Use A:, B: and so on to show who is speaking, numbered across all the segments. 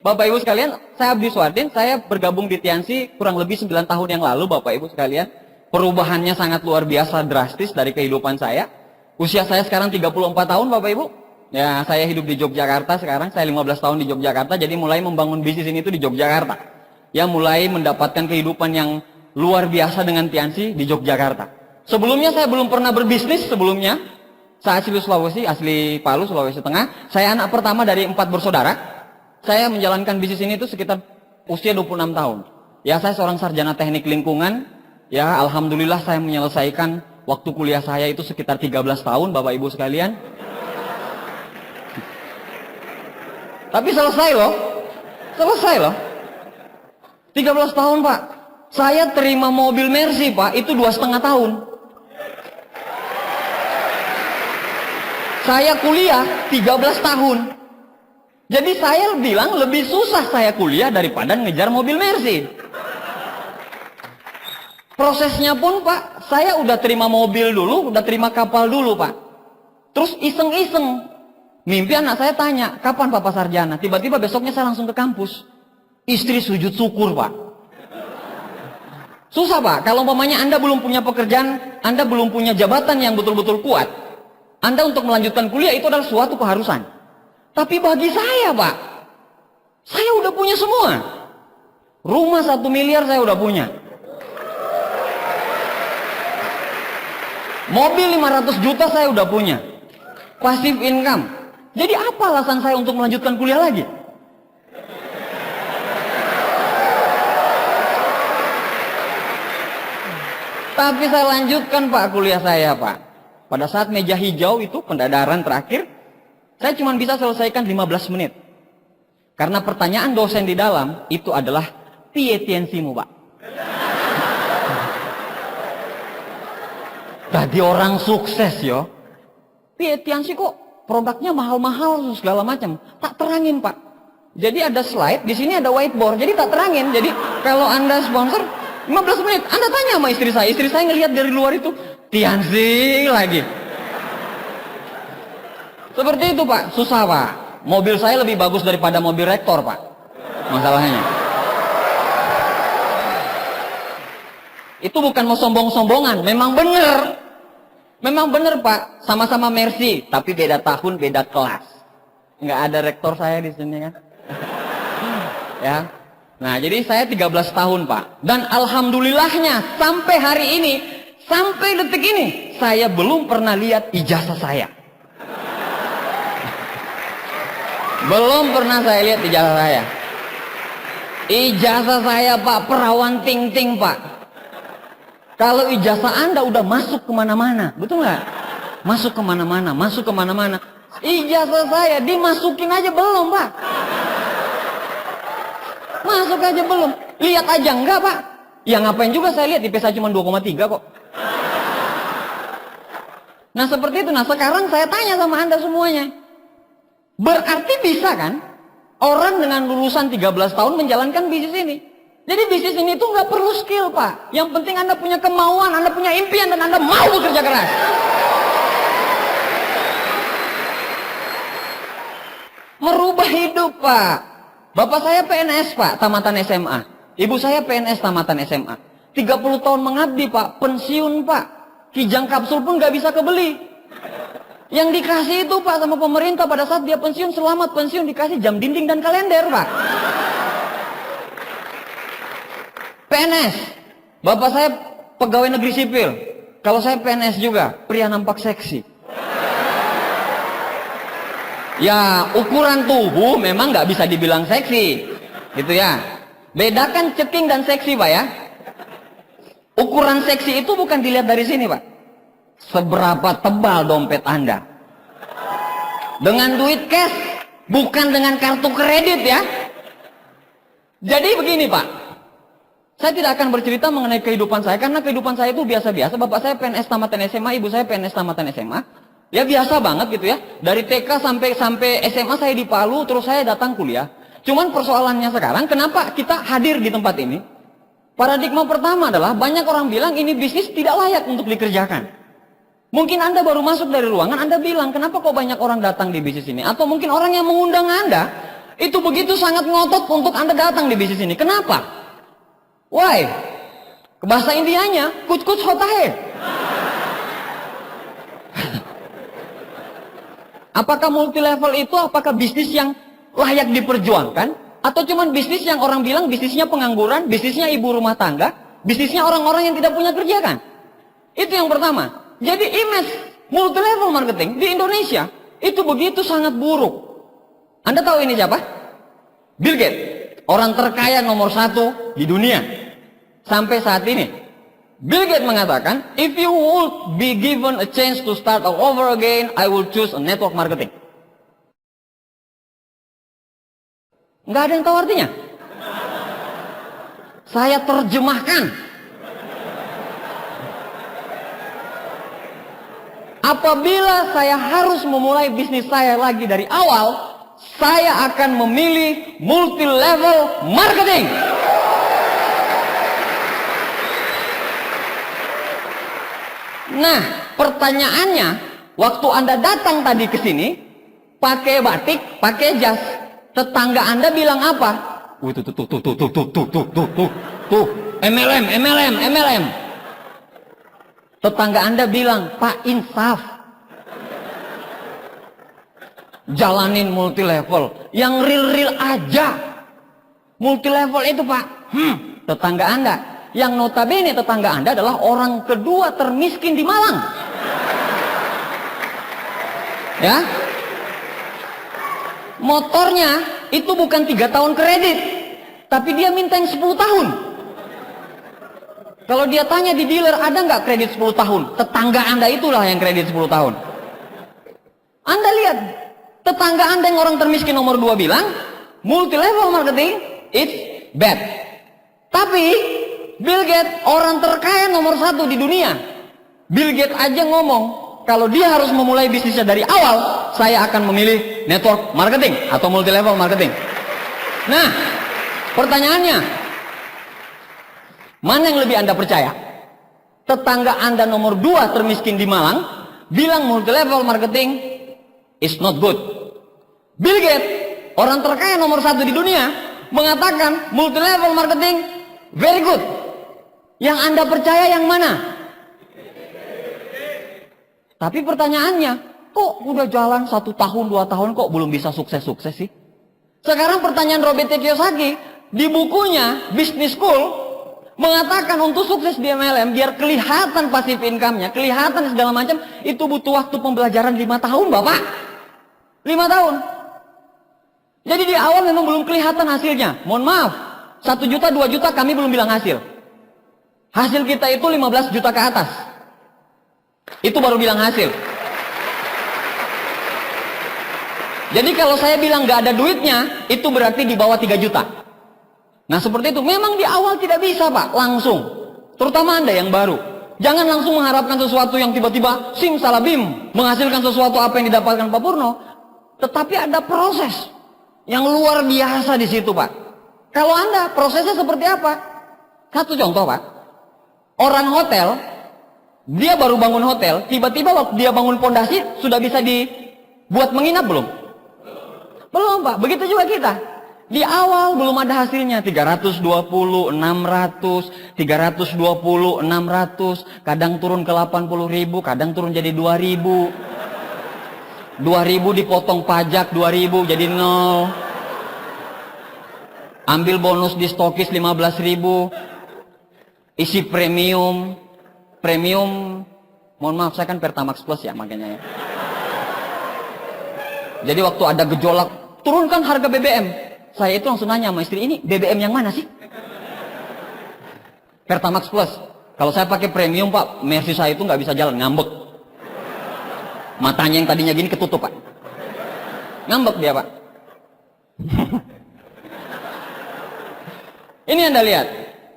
A: Bapak Ibu sekalian, saya Abdi Suardin, saya bergabung di Tiansi kurang lebih 9 tahun yang lalu, Bapak Ibu sekalian. Perubahannya sangat luar biasa drastis dari kehidupan saya. Usia saya sekarang 34 tahun, Bapak Ibu. Ya, saya hidup di Yogyakarta sekarang, saya 15 tahun di Yogyakarta, jadi mulai membangun bisnis ini tuh di Yogyakarta. Ya, mulai mendapatkan kehidupan yang luar biasa dengan Tiansi di Yogyakarta. Sebelumnya saya belum pernah berbisnis sebelumnya. Saya asli Sulawesi, asli Palu, Sulawesi Tengah. Saya anak pertama dari 4 bersaudara. Saya menjalankan bisnis ini itu sekitar usia 26 tahun. Ya, saya seorang sarjana teknik lingkungan. Ya, alhamdulillah saya menyelesaikan waktu kuliah saya itu sekitar 13 tahun, Bapak Ibu sekalian. Tapi selesai loh. Selesai loh. 13 tahun, Pak. Saya terima mobil Mercy, Pak, itu 2,5 tahun. Saya kuliah 13 tahun. Jadi saya bilang lebih susah saya kuliah daripada ngejar mobil Mercy. Prosesnya pun, Pak, saya udah terima mobil dulu, udah terima kapal dulu, Pak. Terus iseng-iseng, mimpi anak saya tanya, kapan Papa sarjana? Tiba-tiba besoknya saya langsung ke kampus. Istri sujud syukur, Pak. Susah, Pak. Kalau umpamanya Anda belum punya pekerjaan, Anda belum punya jabatan yang betul-betul kuat, Anda untuk melanjutkan kuliah itu adalah suatu keharusan. Tapi bagi saya, Pak, saya udah punya semua. Rumah 1 miliar saya udah punya. Mobil 500 juta saya udah punya. Passive income. Jadi apa alasan saya untuk melanjutkan kuliah lagi? Tapi saya lanjutkan, Pak, kuliah saya, Pak. Pada saat meja hijau itu, pendadaran terakhir, saya cuma bisa selesaikan 15 menit. Karena pertanyaan dosen di dalam itu adalah, piye tiensimu, Pak? Tadi orang sukses, yo. Piye tiensi kok produknya mahal-mahal segala macam. Tak terangin, Pak. Jadi ada slide, di sini ada whiteboard. Jadi tak terangin. Jadi kalau Anda sponsor 15 menit, Anda tanya sama istri saya. Istri saya ngelihat dari luar itu, Tiansi lagi. Seperti itu, Pak. Susah, Pak. Mobil saya lebih bagus daripada mobil rektor, Pak. Masalahnya. Itu bukan mau sombong-sombongan. Memang benar. Memang benar, Pak. Sama-sama Mercy. Tapi beda tahun, beda kelas. Nggak ada rektor saya di sini, kan. Ya. Nah, jadi saya 13 tahun, Pak. Dan alhamdulillahnya, sampai hari ini, sampai detik ini, saya belum pernah lihat ijazah saya. Belum pernah saya lihat ijazah saya. Ijazah saya, Pak, perawan ting-ting, Pak. Kalau ijazah Anda udah masuk kemana-mana, betul nggak? Masuk kemana-mana, masuk kemana-mana. Ijazah saya dimasukin aja belum, Pak. Masuk aja belum. Lihat aja enggak, Pak. Ya ngapain juga saya lihat, IPK cuma 2,3 kok. Nah seperti itu. Nah sekarang saya tanya sama Anda semuanya. Berarti bisa kan orang dengan lulusan 13 tahun menjalankan bisnis ini. Jadi bisnis ini tuh nggak perlu skill, Pak. Yang penting Anda punya kemauan, Anda punya impian, dan Anda mau bekerja keras. Merubah hidup, Pak. Bapak saya PNS, Pak, tamatan SMA. Ibu saya PNS, tamatan SMA. 30 tahun mengabdi, Pak, pensiun, Pak. Kijang kapsul pun nggak bisa kebeli. Yang dikasih itu, Pak, sama pemerintah pada saat dia pensiun, selamat pensiun, dikasih jam dinding dan kalender, Pak. PNS. Bapak saya pegawai negeri sipil. Kalau saya PNS juga, pria nampak seksi. Ya, ukuran tubuh memang nggak bisa dibilang seksi. Gitu ya. Bedakan ceking dan seksi, Pak, ya. Ukuran seksi itu bukan dilihat dari sini, Pak. Seberapa tebal dompet Anda. Dengan duit cash, bukan dengan kartu kredit, ya. Jadi begini, Pak. Saya tidak akan bercerita mengenai kehidupan saya, karena kehidupan saya itu biasa-biasa. Bapak saya PNS tamatan SMA, ibu saya PNS tamatan SMA. Ya biasa banget gitu ya. Dari TK sampai SMA saya di Palu, terus saya datang kuliah. Cuman persoalannya sekarang, kenapa kita hadir di tempat ini? Paradigma pertama adalah banyak orang bilang ini bisnis tidak layak untuk dikerjakan. Mungkin Anda baru masuk dari ruangan, Anda bilang, kenapa kok banyak orang datang di bisnis ini? Atau mungkin orang yang mengundang Anda itu begitu sangat ngotot untuk Anda datang di bisnis ini. Kenapa? Why? Bahasa Indianya, kuch-kuch hota hai. Apakah multi level itu apakah bisnis yang layak diperjuangkan? Atau cuman bisnis yang orang bilang bisnisnya pengangguran, bisnisnya ibu rumah tangga, bisnisnya orang-orang yang tidak punya kerja kan? Itu yang pertama. Jadi image multi level marketing di Indonesia itu begitu sangat buruk. Anda tahu ini siapa? Bill Gates, orang terkaya nomor 1 di dunia sampai saat ini. Bill Gates mengatakan, if you would be given a chance to start all over again, I will choose a network marketing. Nggak ada yang tahu artinya. Saya terjemahkan. Apabila saya harus memulai bisnis saya lagi dari awal, saya akan memilih multi level marketing. Nah, pertanyaannya, waktu Anda datang tadi ke sini, pakai batik, pakai jas, tetangga Anda bilang apa? Tuh, MLM. Tetangga Anda bilang, Pak insaf. Jalanin multi level, yang real aja. Multi level itu Pak, tetangga Anda. Yang notabene tetangga Anda adalah orang kedua termiskin di Malang. Ya. Motornya itu bukan 3 tahun kredit, tapi dia minta yang 10 tahun. Kalau dia tanya di dealer, ada nggak kredit 10 tahun? Tetangga Anda itulah yang kredit 10 tahun. Anda lihat, tetangga Anda yang orang termiskin nomor 2 bilang, multi level marketing, it's bad. Tapi, Bill Gates, orang terkaya nomor 1 di dunia. Bill Gates aja ngomong, kalau dia harus memulai bisnisnya dari awal, saya akan memilih network marketing atau multi level marketing. Nah, pertanyaannya, mana yang lebih Anda percaya? Tetangga Anda nomor 2 termiskin di Malang bilang multi level marketing is not good. Bill Gates, orang terkaya nomor 1 di dunia, mengatakan multi level marketing very good. Yang Anda percaya yang mana? Tapi pertanyaannya, kok udah jalan 1 tahun, 2 tahun kok belum bisa sukses-sukses sih? Sekarang pertanyaan Robert T. Kiyosaki di bukunya Business School mengatakan untuk sukses di MLM biar kelihatan passive income-nya, kelihatan segala macam, itu butuh waktu pembelajaran 5 tahun, Bapak. 5 tahun. Jadi di awal memang belum kelihatan hasilnya. Mohon maaf, 1 juta, 2 juta kami belum bilang hasil. Hasil kita itu 15 juta ke atas. Itu baru bilang hasil. Jadi kalau saya bilang nggak ada duitnya, itu berarti di bawah 3 juta. Nah seperti itu, memang di awal tidak bisa Pak, langsung. Terutama Anda yang baru. Jangan langsung mengharapkan sesuatu yang tiba-tiba simsalabim, menghasilkan sesuatu apa yang didapatkan Pak Purno. Tetapi ada proses yang luar biasa di situ Pak. Kalau Anda, prosesnya seperti apa? Satu contoh Pak. Orang hotel, dia baru bangun hotel, tiba-tiba waktu dia bangun pondasi, sudah bisa dibuat menginap belum? Belum Pak, begitu juga kita. Di awal belum ada hasilnya, 320, 600, 320, 600, kadang turun ke 80.000, kadang turun jadi 2.000. 2.000 dipotong pajak, 2.000 jadi 0. Ambil bonus di stokis 15.000. Isi premium, mohon maaf saya kan Pertamax Plus ya makanya ya. Jadi waktu ada gejolak, turunkan harga BBM. Saya itu langsung nanya sama istri, ini BBM yang mana sih? Pertamax Plus. Kalau saya pakai premium Pak, Mercy saya itu nggak bisa jalan, ngambek. Matanya yang tadinya gini ketutup Pak. Ngambek dia Pak. Ini Anda lihat.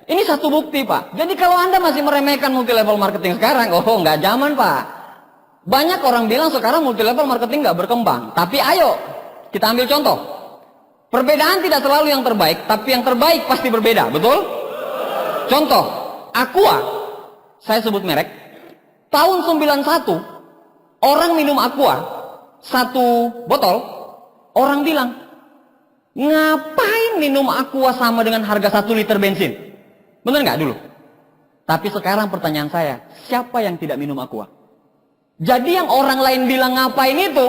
A: Ini satu bukti Pak. Jadi kalau Anda masih meremehkan multi level marketing sekarang, oh nggak zaman Pak. Banyak orang bilang sekarang multi level marketing nggak berkembang. Tapi ayo kita ambil contoh. Perbedaan tidak selalu yang terbaik, tapi yang terbaik pasti berbeda, betul? Contoh, Aqua, saya sebut merek. Tahun 91, orang minum Aqua 1 botol, orang bilang, Ngapain minum aqua sama dengan harga 1 liter bensin? Bener nggak dulu? Tapi sekarang pertanyaan saya, siapa yang tidak minum aqua? Jadi yang orang lain bilang ngapain itu,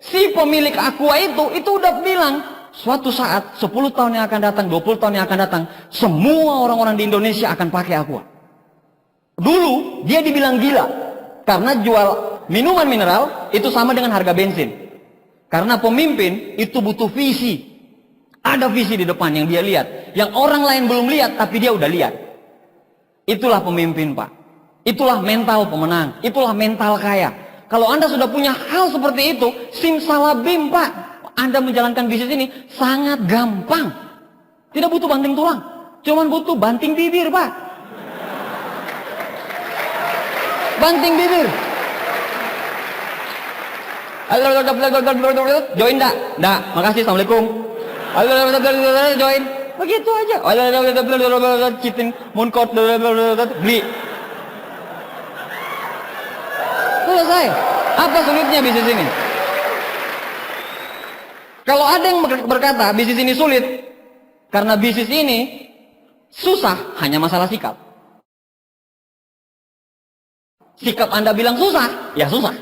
A: si pemilik aqua itu udah bilang, suatu saat 10 tahun yang akan datang, 20 tahun yang akan datang, semua orang-orang di Indonesia akan pakai aqua. Dulu dia dibilang gila karena jual minuman mineral itu sama dengan harga bensin. Karena pemimpin itu butuh visi. Ada visi di depan yang dia lihat, yang orang lain belum lihat tapi dia udah lihat. Itulah pemimpin, Pak. Itulah mental pemenang, itulah mental kaya. Kalau Anda sudah punya hal seperti itu, simsalabim, Pak. Anda menjalankan bisnis ini sangat gampang. Tidak butuh banting tulang, cuman butuh banting bibir, Pak. Banting bibir. Join dak? Dak, makasih, assalamualaikum. Join. Begitu aja. Citin, munkot, beli. Selesai. Apa sulitnya bisnis ini? Kalau ada yang berkata bisnis ini sulit, karena bisnis ini susah, hanya masalah sikap. Sikap Anda bilang susah, ya susah.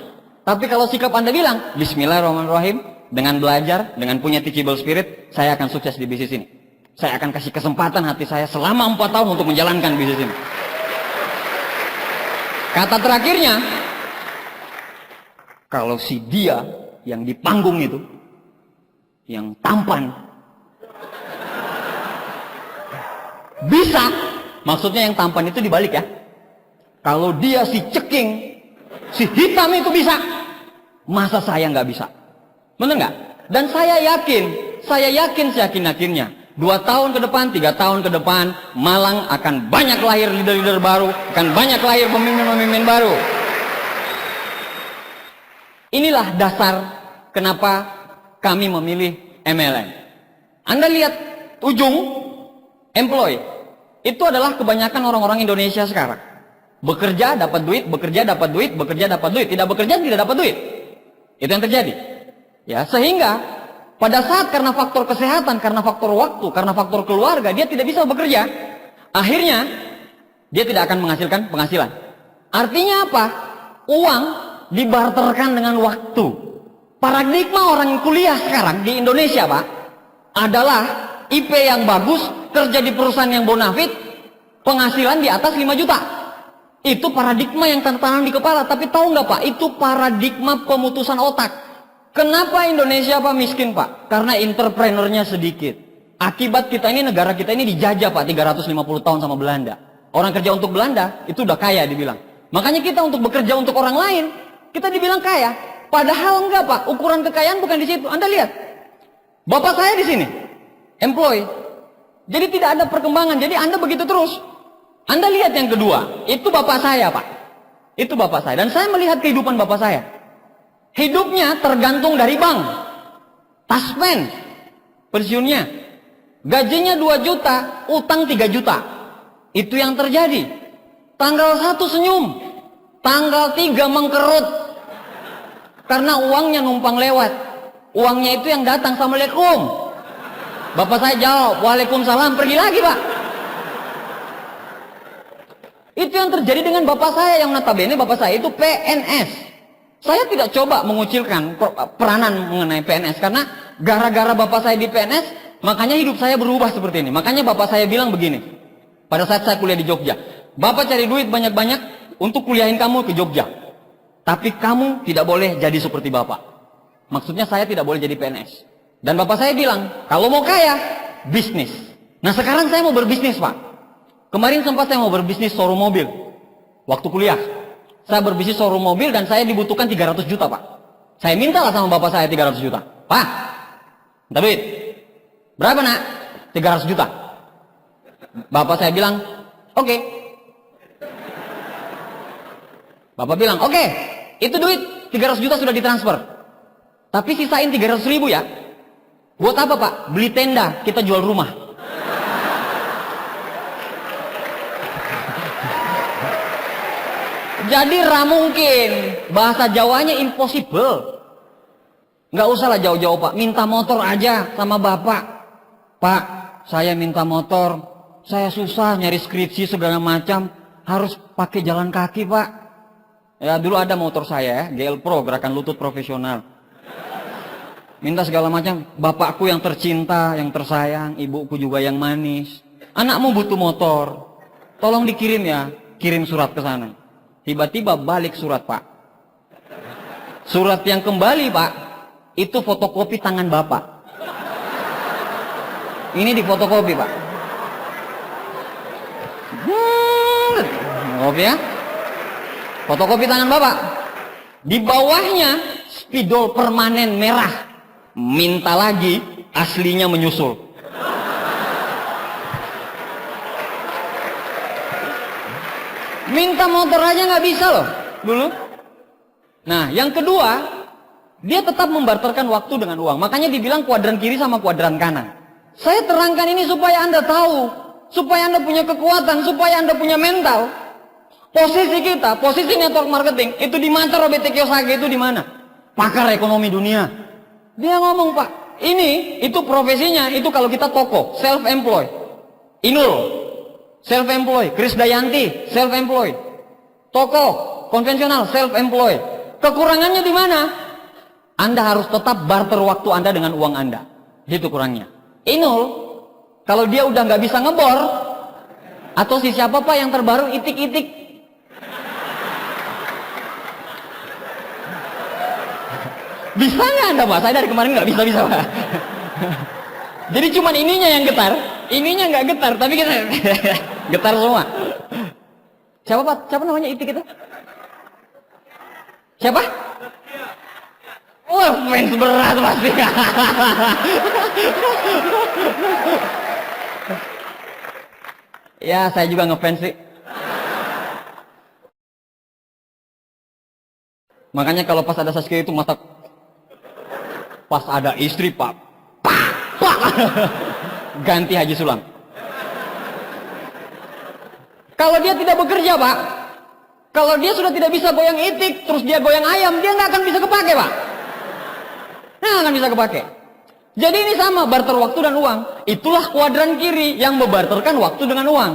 A: Tapi kalau sikap Anda bilang, Bismillahirrahmanirrahim, dengan belajar, dengan punya teachable spirit, saya akan sukses di bisnis ini. Saya akan kasih kesempatan hati saya selama 4 tahun untuk menjalankan bisnis ini. Kata terakhirnya, kalau si dia yang di panggung itu, yang tampan, bisa, maksudnya yang tampan itu dibalik ya. Kalau dia si ceking, si hitam itu bisa, masa saya nggak bisa? Bener nggak? Dan saya yakin seyakin-yakinnya, 2 tahun ke depan, 3 tahun ke depan, Malang akan banyak lahir leader-leader baru, akan banyak lahir pemimpin-pemimpin baru. Inilah dasar kenapa kami memilih MLM. Anda lihat ujung employee, itu adalah kebanyakan orang-orang Indonesia sekarang. Bekerja dapat duit, bekerja dapat duit, bekerja dapat duit, tidak bekerja tidak dapat duit. Itu yang terjadi. Ya, sehingga pada saat karena faktor kesehatan, karena faktor waktu, karena faktor keluarga, dia tidak bisa bekerja. Akhirnya dia tidak akan menghasilkan penghasilan. Artinya apa? Uang dibarterkan dengan waktu. Paradigma orang kuliah sekarang di Indonesia, Pak, adalah IP yang bagus, kerja di perusahaan yang bonafit, penghasilan di atas 5 juta. Itu paradigma yang tertanam di kepala. Tapi tahu nggak, Pak? Itu paradigma pemutusan otak. Kenapa Indonesia, Pak, miskin, Pak? Karena entrepreneurnya sedikit. Akibat kita ini, negara kita ini dijajah, Pak, 350 tahun sama Belanda. Orang kerja untuk Belanda, itu udah kaya dibilang. Makanya kita untuk bekerja untuk orang lain, kita dibilang kaya. Padahal enggak, Pak. Ukuran kekayaan bukan di situ. Anda lihat. Bapak saya di sini. Employee. Jadi tidak ada perkembangan. Jadi Anda begitu terus. Anda lihat yang kedua. Itu bapak saya, Pak. Itu bapak saya. Dan saya melihat kehidupan bapak saya. Hidupnya tergantung dari bank. Taspen. Pensiunnya. Gajinya 2 juta. Utang 3 juta. Itu yang terjadi. Tanggal 1 senyum. Tanggal 3 mengkerut. Karena uangnya numpang lewat. Uangnya itu yang datang, Assalamualaikum. Bapak saya jawab, Waalaikumsalam, pergi lagi, Pak. Itu yang terjadi dengan bapak saya, yang notabene bapak saya itu PNS. Saya tidak coba mengucilkan peranan mengenai PNS, karena gara-gara bapak saya di PNS, makanya hidup saya berubah seperti ini. Makanya bapak saya bilang begini, pada saat saya kuliah di Jogja, Bapak cari duit banyak-banyak untuk kuliahin kamu ke Jogja. Tapi kamu tidak boleh jadi seperti bapak. Maksudnya saya tidak boleh jadi PNS. Dan bapak saya bilang, kalau mau kaya, bisnis. Nah sekarang saya mau berbisnis, Pak. Kemarin sempat saya mau berbisnis showroom mobil. Waktu kuliah. Saya berbisnis showroom mobil dan saya dibutuhkan 300 juta, Pak. Saya mintalah sama bapak saya 300 juta. Pak, minta duit. Berapa, nak? 300 juta. Bapak saya bilang, oke. Bapak bilang, oke, itu duit 300 juta sudah ditransfer. Tapi sisain 300 ribu ya. Buat apa, Pak? Beli tenda, kita jual rumah. Jadi mungkin, bahasa Jawanya impossible. Nggak usah lah jauh-jauh, Pak. Minta motor aja sama Bapak. Pak, saya minta motor, saya susah nyari skripsi segala macam, harus pakai jalan kaki Pak. Ya dulu ada motor saya ya, GL Pro, gerakan lutut profesional. Minta segala macam, bapakku yang tercinta, yang tersayang, ibuku juga yang manis. Anakmu butuh motor, tolong dikirim ya, kirim surat ke sana. Tiba-tiba balik surat Pak. Surat yang kembali Pak, itu fotokopi tangan bapak. Ini di fotokopi Pak. Fotokopi ya. Fotokopi tangan bapak. Di bawahnya spidol permanen merah. Minta lagi, aslinya menyusul. Minta motor aja nggak bisa loh dulu. Nah, yang kedua, dia tetap membarterkan waktu dengan uang. Makanya dibilang kuadran kiri sama kuadran kanan. Saya terangkan ini supaya Anda tahu, supaya Anda punya kekuatan, supaya Anda punya mental. Posisi kita, posisi network marketing itu di mata Robert Kiyosaki itu di mana? Pakar ekonomi dunia. Dia ngomong Pak, ini itu profesinya itu kalau kita toko, self employed. Inul, self employed. Kris Dayanti, self employed. Toko konvensional, self employed. Kekurangannya di mana? Anda harus tetap barter waktu Anda dengan uang Anda. Itu kurangnya. Inul, kalau dia udah nggak bisa ngebor, atau si siapa Pak yang terbaru itik-itik. Bisa nggak Anda Pak? Saya dari kemarin nggak bisa Pak. Jadi cuman ininya yang getar, ininya nggak getar, tapi kita getar semua. Siapa Pak? Siapa namanya itik itu? Siapa? Wah, fans berat pasti. Ya, saya juga ngefans sih. Makanya kalau pas ada Sasuke itu mata, pas ada istri Pak, ganti Haji Sulam. Kalau dia tidak bekerja Pak, kalau dia sudah tidak bisa goyang itik, terus dia goyang ayam, dia nggak akan bisa kepake Pak. Nggak akan bisa kepake. Jadi ini sama, barter waktu dan uang. Itulah kuadran kiri yang membarterkan waktu dengan uang.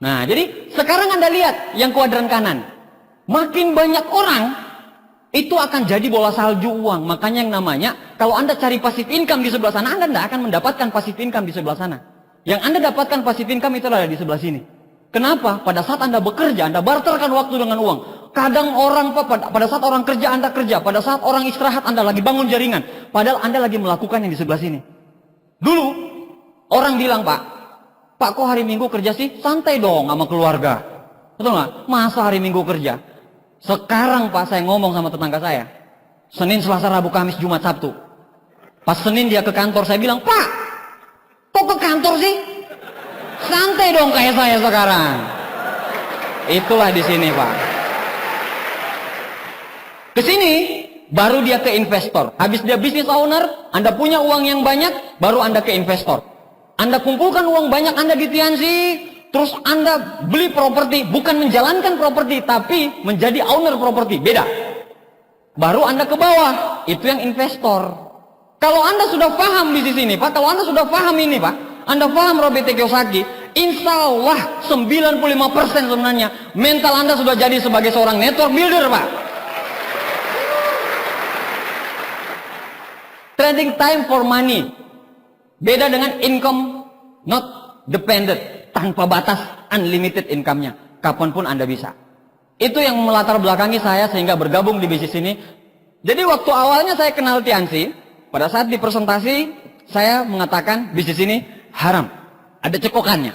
A: Nah, jadi sekarang Anda lihat yang kuadran kanan. Makin banyak orang, itu akan jadi bola salju uang. Makanya yang namanya, kalau Anda cari passive income di sebelah sana, Anda tidak akan mendapatkan passive income di sebelah sana. Yang Anda dapatkan passive income itu ada di sebelah sini. Kenapa? Pada saat Anda bekerja, Anda barterkan waktu dengan uang. Kadang orang, pada saat orang kerja, Anda kerja. Pada saat orang istirahat, Anda lagi bangun jaringan. Padahal Anda lagi melakukan yang di sebelah sini. Dulu, orang bilang, Pak kok hari Minggu kerja sih? Santai dong sama keluarga. Betul nggak? Masa hari Minggu kerja? Sekarang Pak, saya ngomong sama tetangga saya. Senin, Selasa, Rabu, Kamis, Jumat, Sabtu. Pas Senin dia ke kantor, saya bilang, Pak, kok ke kantor sih? Santai dong kayak saya sekarang. Itulah di sini Pak. Ke sini baru dia ke investor. Habis dia business owner, Anda punya uang yang banyak, baru Anda ke investor. Anda kumpulkan uang banyak Anda di Tiansi, terus Anda beli properti, bukan menjalankan properti, tapi menjadi owner properti, beda. Baru Anda ke bawah, itu yang investor. Kalau Anda sudah paham bisnis ini Pak, kalau Anda sudah paham ini Pak, Anda paham Robert Kiyosaki, insya Allah 95% sebenarnya mental Anda sudah jadi sebagai seorang network builder Pak. Trading time for money. Beda dengan income not dependent, tanpa batas, unlimited income-nya. Kapanpun Anda bisa. Itu yang melatar belakangi saya sehingga bergabung di bisnis ini. Jadi waktu awalnya saya kenal Tiansi, pada saat di presentasi saya mengatakan bisnis ini haram. Ada cekokannya.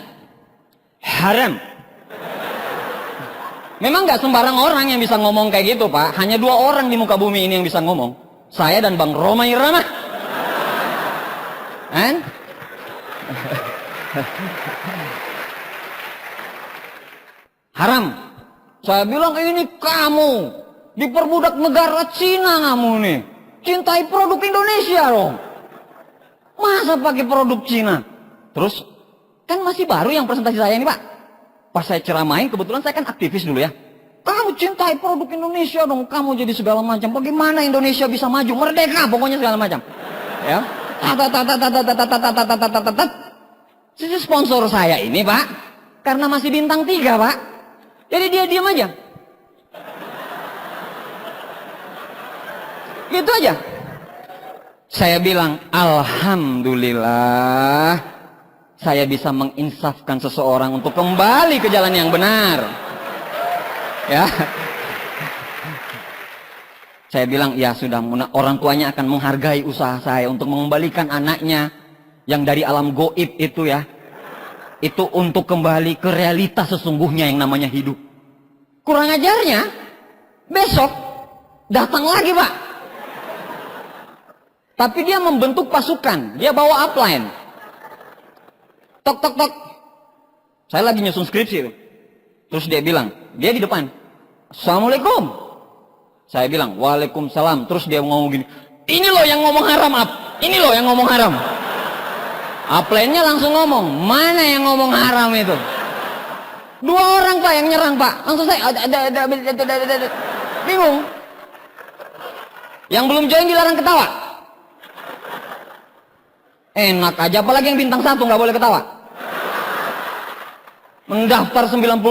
A: Haram. Memang nggak sembarang orang yang bisa ngomong kayak gitu Pak. Hanya 2 orang di muka bumi ini yang bisa ngomong. Saya dan Bang Roma Irama. Haram. Saya bilang ini kamu diperbudak negara Cina kamu nih. Cintai produk Indonesia dong. Masa pakai produk Cina? Terus kan masih baru yang presentasi saya ini Pak. Pas saya ceramain, kebetulan saya kan aktivis dulu ya. Kamu cintai produk Indonesia dong. Kamu jadi segala macam. Bagaimana Indonesia bisa maju? Merdeka pokoknya segala macam. Ya. Sponsor saya ini Pak, karena masih bintang 3 Pak, jadi dia diam aja. Gitu aja. Saya bilang, alhamdulillah, saya bisa menginsafkan seseorang untuk kembali ke jalan yang benar. Ya. Saya bilang, ya sudah, orang tuanya akan menghargai usaha saya untuk mengembalikan anaknya yang dari alam goib itu ya. Itu untuk kembali ke realitas sesungguhnya yang namanya hidup. Kurang ajarnya, besok datang lagi Pak. Tapi dia membentuk pasukan, dia bawa upline. Tok tok tok. Saya lagi nyusun skripsi itu. Terus dia bilang, dia di depan. Assalamualaikum. Saya bilang, waalaikumsalam. Terus dia ngomong gini, ini loh yang ngomong haram, ini loh yang ngomong haram. Upline-nya langsung ngomong, mana yang ngomong haram itu? 2 orang Pak yang nyerang Pak. Langsung saya ada bingung. Yang belum join dilarang ketawa. Enak aja, apalagi yang bintang 1 nggak boleh ketawa. Mendaftar 99.000,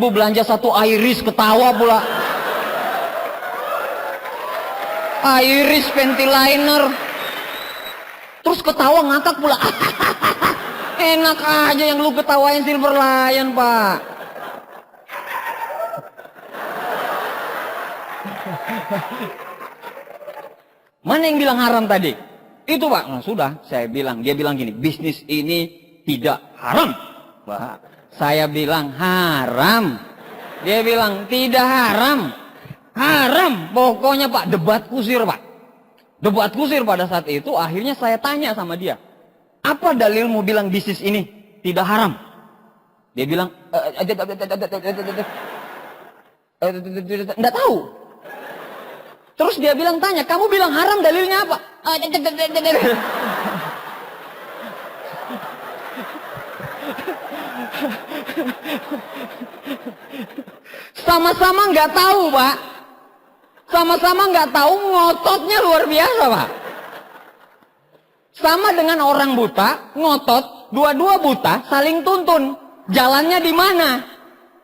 A: belanja 1 iris, ketawa pula. Iris panty liner. Terus ketawa ngakak pula. Enak aja yang lu ketawain Silver Lion Pak. Mana yang bilang haram tadi? Itu Pak. Nah, sudah, saya bilang. Dia bilang gini, bisnis ini tidak haram. Pak, saya bilang haram. Dia bilang tidak haram. Haram. Pokoknya Pak, debat kusir Pak. Debat kusir pada saat itu, akhirnya saya tanya sama dia. Apa dalilmu bilang bisnis ini tidak haram? Dia bilang, enggak tahu. Terus dia bilang, tanya, kamu bilang haram dalilnya apa? Sama-sama nggak tahu Pak. Sama-sama nggak tahu, ngototnya luar biasa Pak. Sama dengan orang buta, ngotot, dua-dua buta, saling tuntun. Jalannya di mana?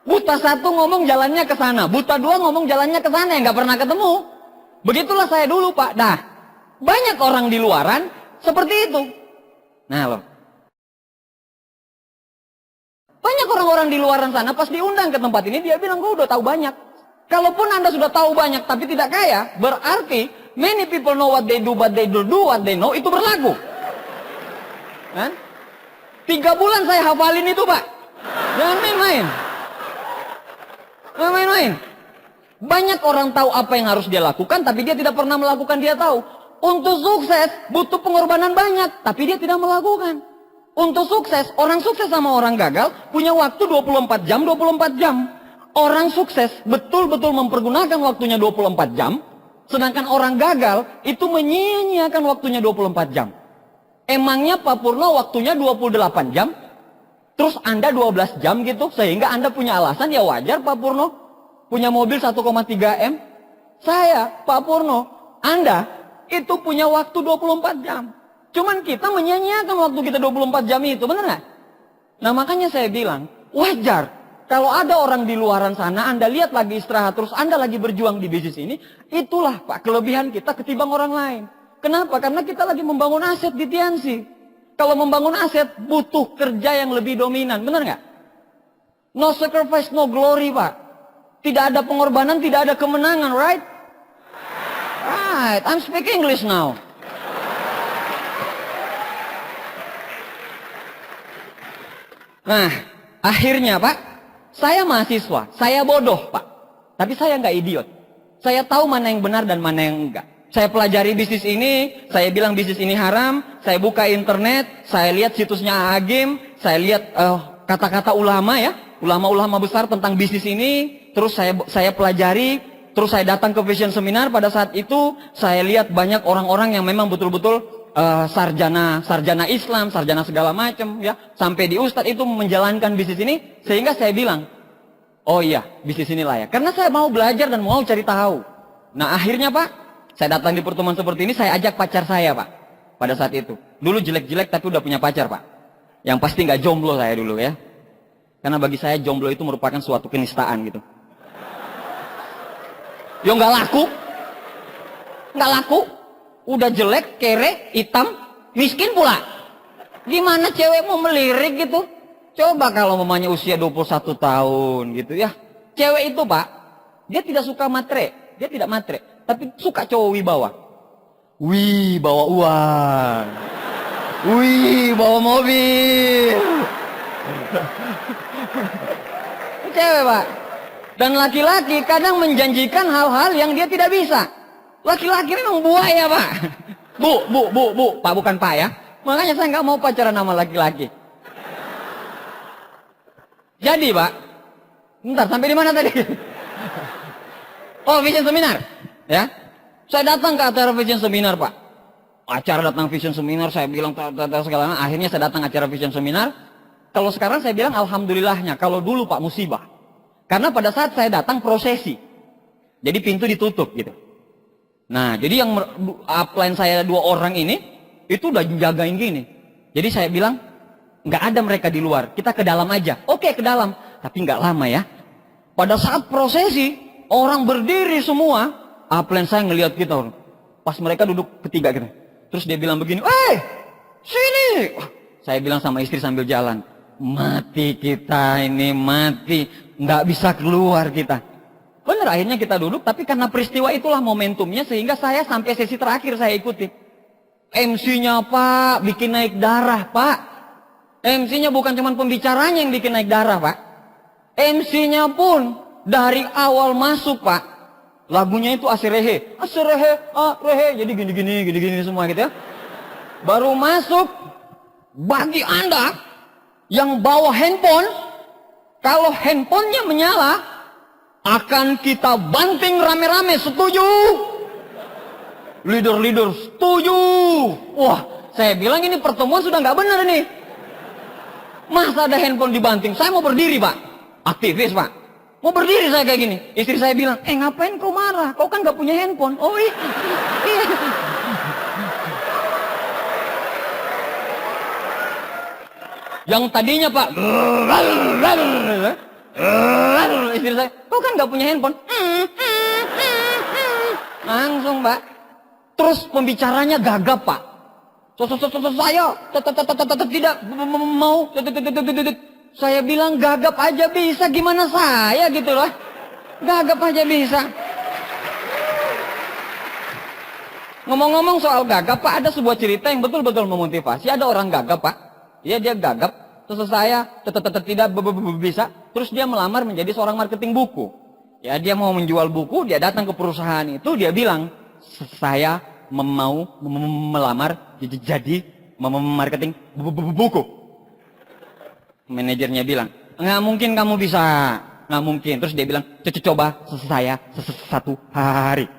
A: Buta 1 ngomong jalannya ke sana, buta 2 ngomong jalannya ke sana, yang nggak pernah ketemu. Begitulah saya dulu Pak. Nah, banyak orang di luaran seperti itu. Nah loh. Banyak orang-orang di luaran sana pas diundang ke tempat ini, dia bilang, gue udah tahu banyak. Kalaupun Anda sudah tahu banyak tapi tidak kaya, berarti many people know what they do but they don't do what they know, itu berlaku. Kan? 3 bulan saya hafalin itu Pak. Jangan main-main. Jangan main-main. Banyak orang tahu apa yang harus dia lakukan, tapi dia tidak pernah melakukan, dia tahu. Untuk sukses, butuh pengorbanan banyak, tapi dia tidak melakukan. Untuk sukses, orang sukses sama orang gagal, punya waktu 24 jam, 24 jam. Orang sukses betul-betul mempergunakan waktunya 24 jam, sedangkan orang gagal itu menyia-nyiakan waktunya 24 jam. Emangnya Pak Purno waktunya 28 jam, terus Anda 12 jam gitu, sehingga Anda punya alasan, ya wajar Pak Purno punya mobil 1,3 M. Saya, Pak Purno, Anda itu punya waktu 24 jam. Cuman kita menyia-nyiakan waktu kita 24 jam itu, benar nggak? Nah makanya saya bilang, wajar. Kalau ada orang di luaran sana, Anda lihat lagi istirahat, terus Anda lagi berjuang di bisnis ini, itulah Pak kelebihan kita ketimbang orang lain. Kenapa? Karena kita lagi membangun aset di Tianxi. Kalau membangun aset, butuh kerja yang lebih dominan, benar nggak? No sacrifice, no glory Pak. Tidak ada pengorbanan, tidak ada kemenangan, right? Right, I'm speaking English now. Nah, akhirnya Pak, saya mahasiswa, saya bodoh Pak. Tapi saya nggak idiot. Saya tahu mana yang benar dan mana yang enggak. Saya pelajari bisnis ini, saya bilang bisnis ini haram, saya buka internet, saya lihat situsnya Agim, saya lihat kata-kata ulama ya, ulama-ulama besar tentang bisnis ini, terus saya pelajari, terus saya datang ke Vision Seminar. Pada saat itu saya lihat banyak orang-orang yang memang betul-betul sarjana Islam, sarjana segala macam ya, sampai di Ustadz itu menjalankan bisnis ini, sehingga saya bilang, oh iya, bisnis ini layak. Karena saya mau belajar dan mau cari tahu. Nah akhirnya Pak, saya datang di pertemuan seperti ini, saya ajak pacar saya Pak. pada saat itu. Dulu jelek-jelek tapi udah punya pacar, Pak. Yang pasti nggak jomblo saya dulu ya. Karena bagi saya jomblo itu merupakan suatu kenistaan gitu. Yo nggak laku. Nggak laku. Udah jelek, kere, hitam, miskin pula. Gimana cewek mau melirik gitu? Coba kalau mamanya usia 21 tahun gitu ya. Cewek itu, Pak, dia tidak suka matre. Dia tidak matre. Tapi suka cowok wibawa. Wih, bawa uang. Wih, bawa mobil. Cewek, Pak. Dan laki-laki kadang menjanjikan hal-hal yang dia tidak bisa. Laki-laki memang buaya, Pak. Bu. Pak, bukan Pak ya. Makanya saya nggak mau pacaran sama laki-laki. Jadi, Pak. Bentar, sampai di mana tadi? Oh, vision seminar. Ya. Saya datang ke acara vision seminar, Pak. Acara datang vision seminar, saya bilang segala macam. Akhirnya saya datang acara vision seminar. Kalau sekarang saya bilang alhamdulillahnya. Kalau dulu, Pak, musibah. Karena pada saat saya datang prosesi. Jadi pintu ditutup gitu. Nah, jadi yang upline saya 2 orang ini itu udah jagain gini. Jadi saya bilang nggak ada mereka di luar, kita ke dalam aja. Oke, ke dalam, tapi nggak lama ya. Pada saat prosesi orang berdiri semua, upline saya ngelihat kita. Pas mereka duduk ketiga gitu, terus dia bilang begini, sini. Saya bilang sama istri sambil jalan, mati kita ini, mati, nggak bisa keluar kita. Benar, akhirnya kita duduk, tapi karena peristiwa itulah momentumnya, sehingga saya sampai sesi terakhir saya ikuti. MC-nya, Pak, bikin naik darah, Pak. MC-nya bukan cuma pembicaranya yang bikin naik darah, Pak. MC-nya pun dari awal masuk, Pak. Lagunya itu Asirehe, rehe, jadi gini semua gitu ya. Baru masuk, bagi Anda yang bawa handphone, kalau handphonenya menyala, akan kita banting rame-rame, setuju? Leader setuju. Wah, saya bilang ini pertemuan sudah nggak benar nih. Masa ada handphone dibanting? Saya mau berdiri, Pak. Aktivis, Pak. Mau berdiri saya kayak gini. Istri saya bilang, ngapain kau marah? Kau kan nggak punya handphone. Oh iya. Yang tadinya, Pak, istri saya, kau kan nggak punya handphone. Langsung, Pak. Terus pembicaranya gagap, Pak. Saya tidak mau. Saya bilang gagap aja bisa, gimana saya gitu loh. Gagap aja bisa. Ngomong-ngomong soal gagap, Pak, ada sebuah cerita yang betul-betul memotivasi. Ada orang gagap, Pak. Dia gagap. Terus saya tidak bisa. Terus dia melamar menjadi seorang marketing buku. Ya, dia mau menjual buku, dia datang ke perusahaan itu, dia bilang, saya mau melamar jadi marketing buku. Manajernya bilang, nggak mungkin kamu bisa, nggak mungkin. Terus dia bilang, coba saya 1 hari.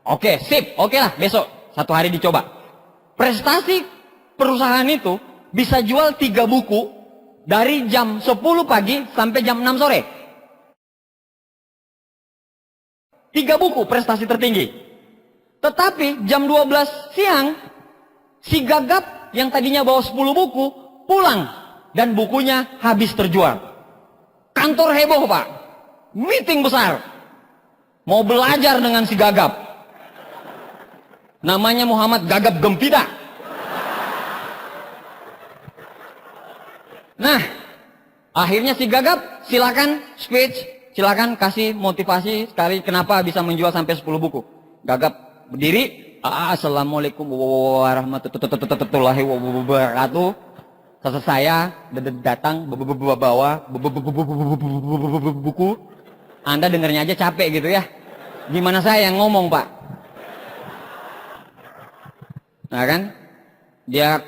A: Oke, sip, oke lah, besok 1 hari dicoba. Prestasi perusahaan itu bisa jual 3 buku dari jam 10 pagi sampai jam 6 sore. 3 buku prestasi tertinggi. Tetapi jam 12 siang, si gagap yang tadinya bawa 10 buku, pulang. Dan bukunya habis terjual. Kantor heboh, Pak. Meeting besar. Mau belajar dengan si gagap. Namanya Muhammad Gagap Gempita. Nah, akhirnya si gagap, silakan speech, silakan kasih motivasi sekali kenapa bisa menjual sampai 10 buku. Gagap berdiri, assalamualaikum warahmatullahi wabarakatuh. Saya datang bawa buku. Anda dengarnya aja capek gitu ya. Gimana saya yang ngomong, Pak? Nah kan, dia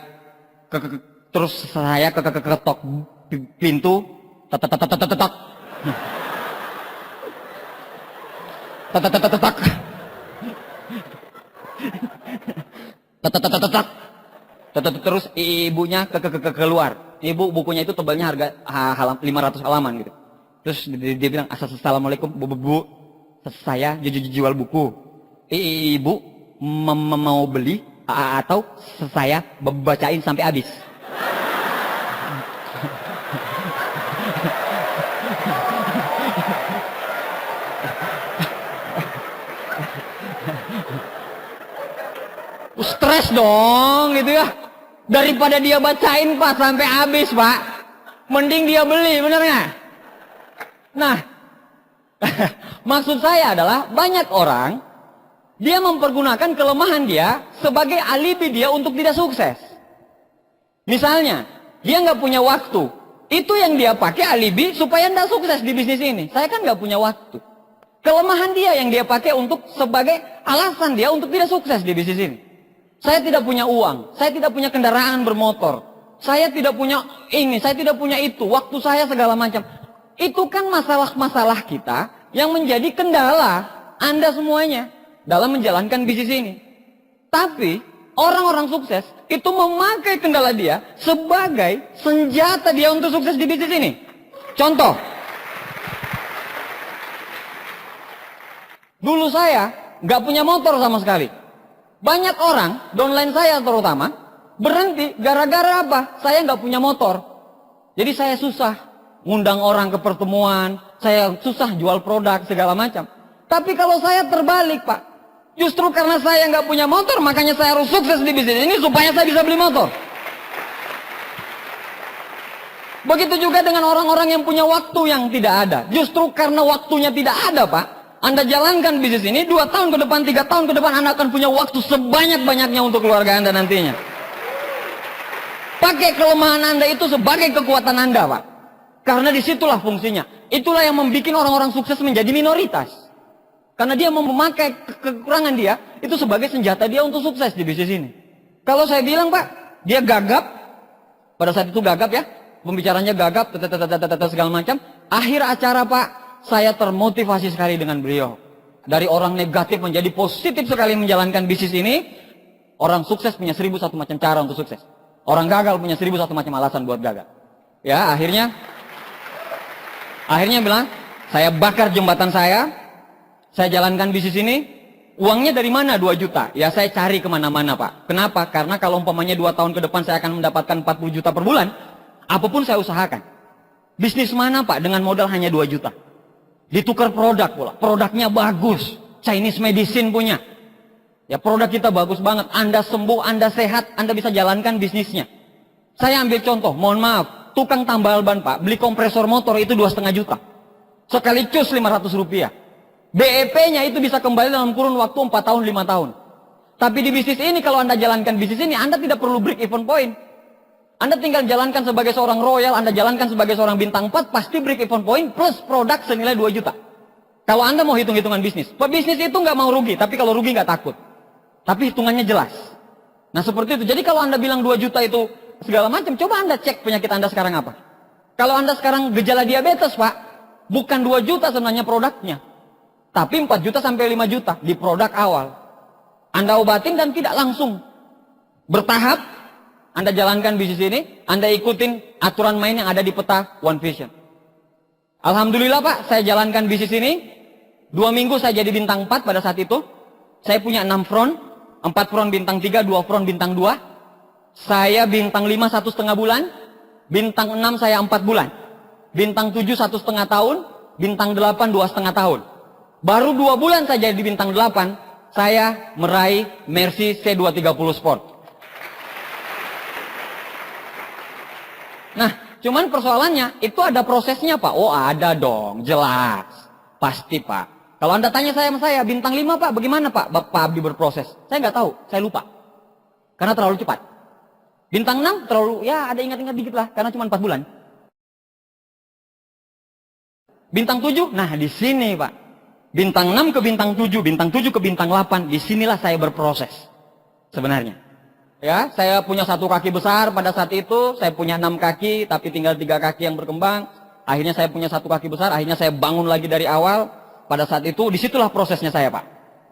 A: terus saya ketok pintu, tetok. Terus ibunya keluar. Ibu bukunya itu tebalnya harga 500 halaman gitu. Terus dia bilang, assalamualaikum bu, saya jual buku. Ibu mau beli Atau saya bacain sampai habis. Stres dong gitu ya. Daripada dia bacain Pak sampai habis Pak, mending dia beli, bener nggak? Nah, maksud saya adalah banyak orang dia mempergunakan kelemahan dia sebagai alibi dia untuk tidak sukses. Misalnya, dia nggak punya waktu, itu yang dia pakai alibi supaya tidak sukses di bisnis ini. Saya kan nggak punya waktu. Kelemahan dia yang dia pakai untuk sebagai alasan dia untuk tidak sukses di bisnis ini. Saya tidak punya uang, saya tidak punya kendaraan bermotor, saya tidak punya ini, saya tidak punya itu, waktu saya segala macam. Itu kan masalah-masalah kita yang menjadi kendala Anda semuanya dalam menjalankan bisnis ini. Tapi orang-orang sukses itu memakai kendala dia sebagai senjata dia untuk sukses di bisnis ini. Contoh, dulu saya nggak punya motor sama sekali. Banyak orang, downline saya terutama, berhenti gara-gara apa? Saya nggak punya motor. Jadi saya susah ngundang orang ke pertemuan, saya susah jual produk segala macam. Tapi kalau saya terbalik Pak, justru karena saya nggak punya motor, makanya saya harus sukses di bisnis ini supaya saya bisa beli motor. Begitu juga dengan orang-orang yang punya waktu yang tidak ada. Justru karena waktunya tidak ada Pak, Anda jalankan bisnis ini 2 tahun ke depan, 3 tahun ke depan, Anda akan punya waktu sebanyak-banyaknya untuk keluarga Anda nantinya. Pakai kelemahan Anda itu sebagai kekuatan Anda, Pak. Karena disitulah fungsinya. Itulah yang membuat orang-orang sukses menjadi minoritas. Karena dia memakai kekurangan dia, itu sebagai senjata dia untuk sukses di bisnis ini. Kalau saya bilang, Pak, dia gagap, pada saat itu gagap ya, pembicaranya gagap, segala macam. Akhir acara, Pak, saya termotivasi sekali dengan beliau. Dari orang negatif menjadi positif sekali menjalankan bisnis ini. Orang sukses punya 1001 macam cara untuk sukses. Orang gagal punya 1001 macam alasan buat gagal. Ya, akhirnya bilang, saya bakar jembatan saya jalankan bisnis ini. Uangnya dari mana? 2 juta. Ya saya cari kemana-mana Pak. Kenapa? Karena kalau umpamanya 2 tahun ke depan saya akan mendapatkan 40 juta per bulan, apapun saya usahakan. Bisnis mana Pak dengan modal hanya 2 juta? Ditukar produk pula. Produknya bagus. Chinese medicine punya. Ya produk kita bagus banget. Anda sembuh, Anda sehat, Anda bisa jalankan bisnisnya. Saya ambil contoh, mohon maaf. Tukang tambal ban Pak, beli kompresor motor itu 2,5 juta. Sekali cus 500 rupiah. BEP-nya itu bisa kembali dalam kurun waktu 4 tahun, 5 tahun. Tapi di bisnis ini, kalau Anda jalankan bisnis ini, Anda tidak perlu break even point. Anda tinggal jalankan sebagai seorang royal, Anda jalankan sebagai seorang bintang 4, pasti break even point plus produk senilai 2 juta. Kalau Anda mau hitung-hitungan bisnis. Pebisnis itu nggak mau rugi, tapi kalau rugi nggak takut. Tapi hitungannya jelas. Nah seperti itu. Jadi kalau Anda bilang 2 juta itu segala macam, coba Anda cek penyakit Anda sekarang apa. Kalau Anda sekarang gejala diabetes Pak, bukan 2 juta sebenarnya produknya. Tapi 4 juta sampai 5 juta di produk awal. Anda obatin dan tidak langsung. Bertahap. Anda jalankan bisnis ini, Anda ikutin aturan main yang ada di peta One Vision. Alhamdulillah Pak, saya jalankan bisnis ini. 2 minggu saya jadi bintang 4 pada saat itu. Saya punya 6 front, 4 front bintang 3, 2 front bintang 2. Saya bintang 5 1,5 bulan, bintang 6 saya 4 bulan. Bintang 7 1,5 tahun, bintang 8 2,5 tahun. Baru 2 bulan saya jadi bintang 8, saya meraih Mercy C230 Sport. Nah, cuman persoalannya, itu ada prosesnya Pak. Oh ada dong, jelas. Pasti Pak. Kalau Anda tanya saya sama saya, bintang 5 Pak, bagaimana Pak? Pak Abdi berproses. Saya nggak tahu, saya lupa. Karena terlalu cepat. Bintang 6 terlalu, ya ada ingat-ingat dikit lah, karena cuma 4 bulan. Bintang 7, nah di sini Pak. Bintang 6 ke bintang 7, bintang 7 ke bintang 8, disinilah saya berproses. Sebenarnya. Ya, saya punya 1 kaki besar pada saat itu, saya punya 6 kaki, tapi tinggal 3 kaki yang berkembang. Akhirnya saya punya 1 kaki besar, akhirnya saya bangun lagi dari awal. Pada saat itu, disitulah prosesnya saya Pak.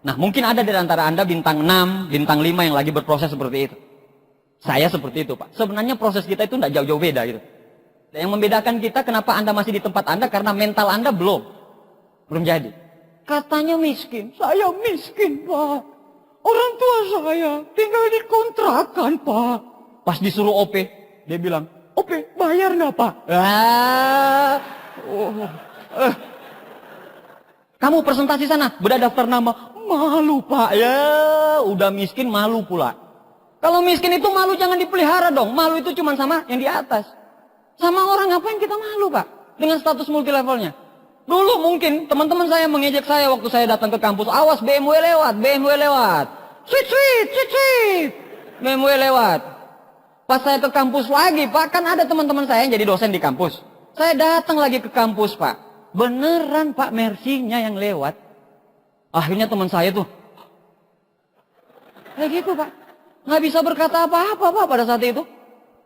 A: Nah, mungkin ada di antara Anda bintang 6, bintang 5 yang lagi berproses seperti itu. Saya seperti itu Pak. Sebenarnya proses kita itu tidak jauh-jauh beda gitu. Dan yang membedakan kita, kenapa Anda masih di tempat Anda, karena mental Anda belum jadi. Katanya miskin, saya miskin Pak. orang tua saya tinggal di kontrakan, Pak. Pas disuruh OP, dia bilang, OP, bayar nggak, Pak? Kamu presentasi sana, beda daftar nama. Malu, Pak. Ya, udah miskin malu pula. Kalau miskin itu malu jangan dipelihara dong. Malu itu cuma sama yang di atas. Sama orang ngapain kita malu, Pak? Dengan status multilevelnya. Dulu mungkin teman-teman saya mengejek saya waktu saya datang ke kampus. Awas BMW lewat, BMW lewat. Sweet, sweet, sweet, sweet. BMW lewat. Pas saya ke kampus lagi, Pak, kan ada teman-teman saya yang jadi dosen di kampus. Saya datang lagi ke kampus, Pak. Beneran, Pak, Mercy-nya yang lewat. Akhirnya teman saya tuh, kayak gitu, Pak. Nggak bisa berkata apa-apa, Pak, pada saat itu.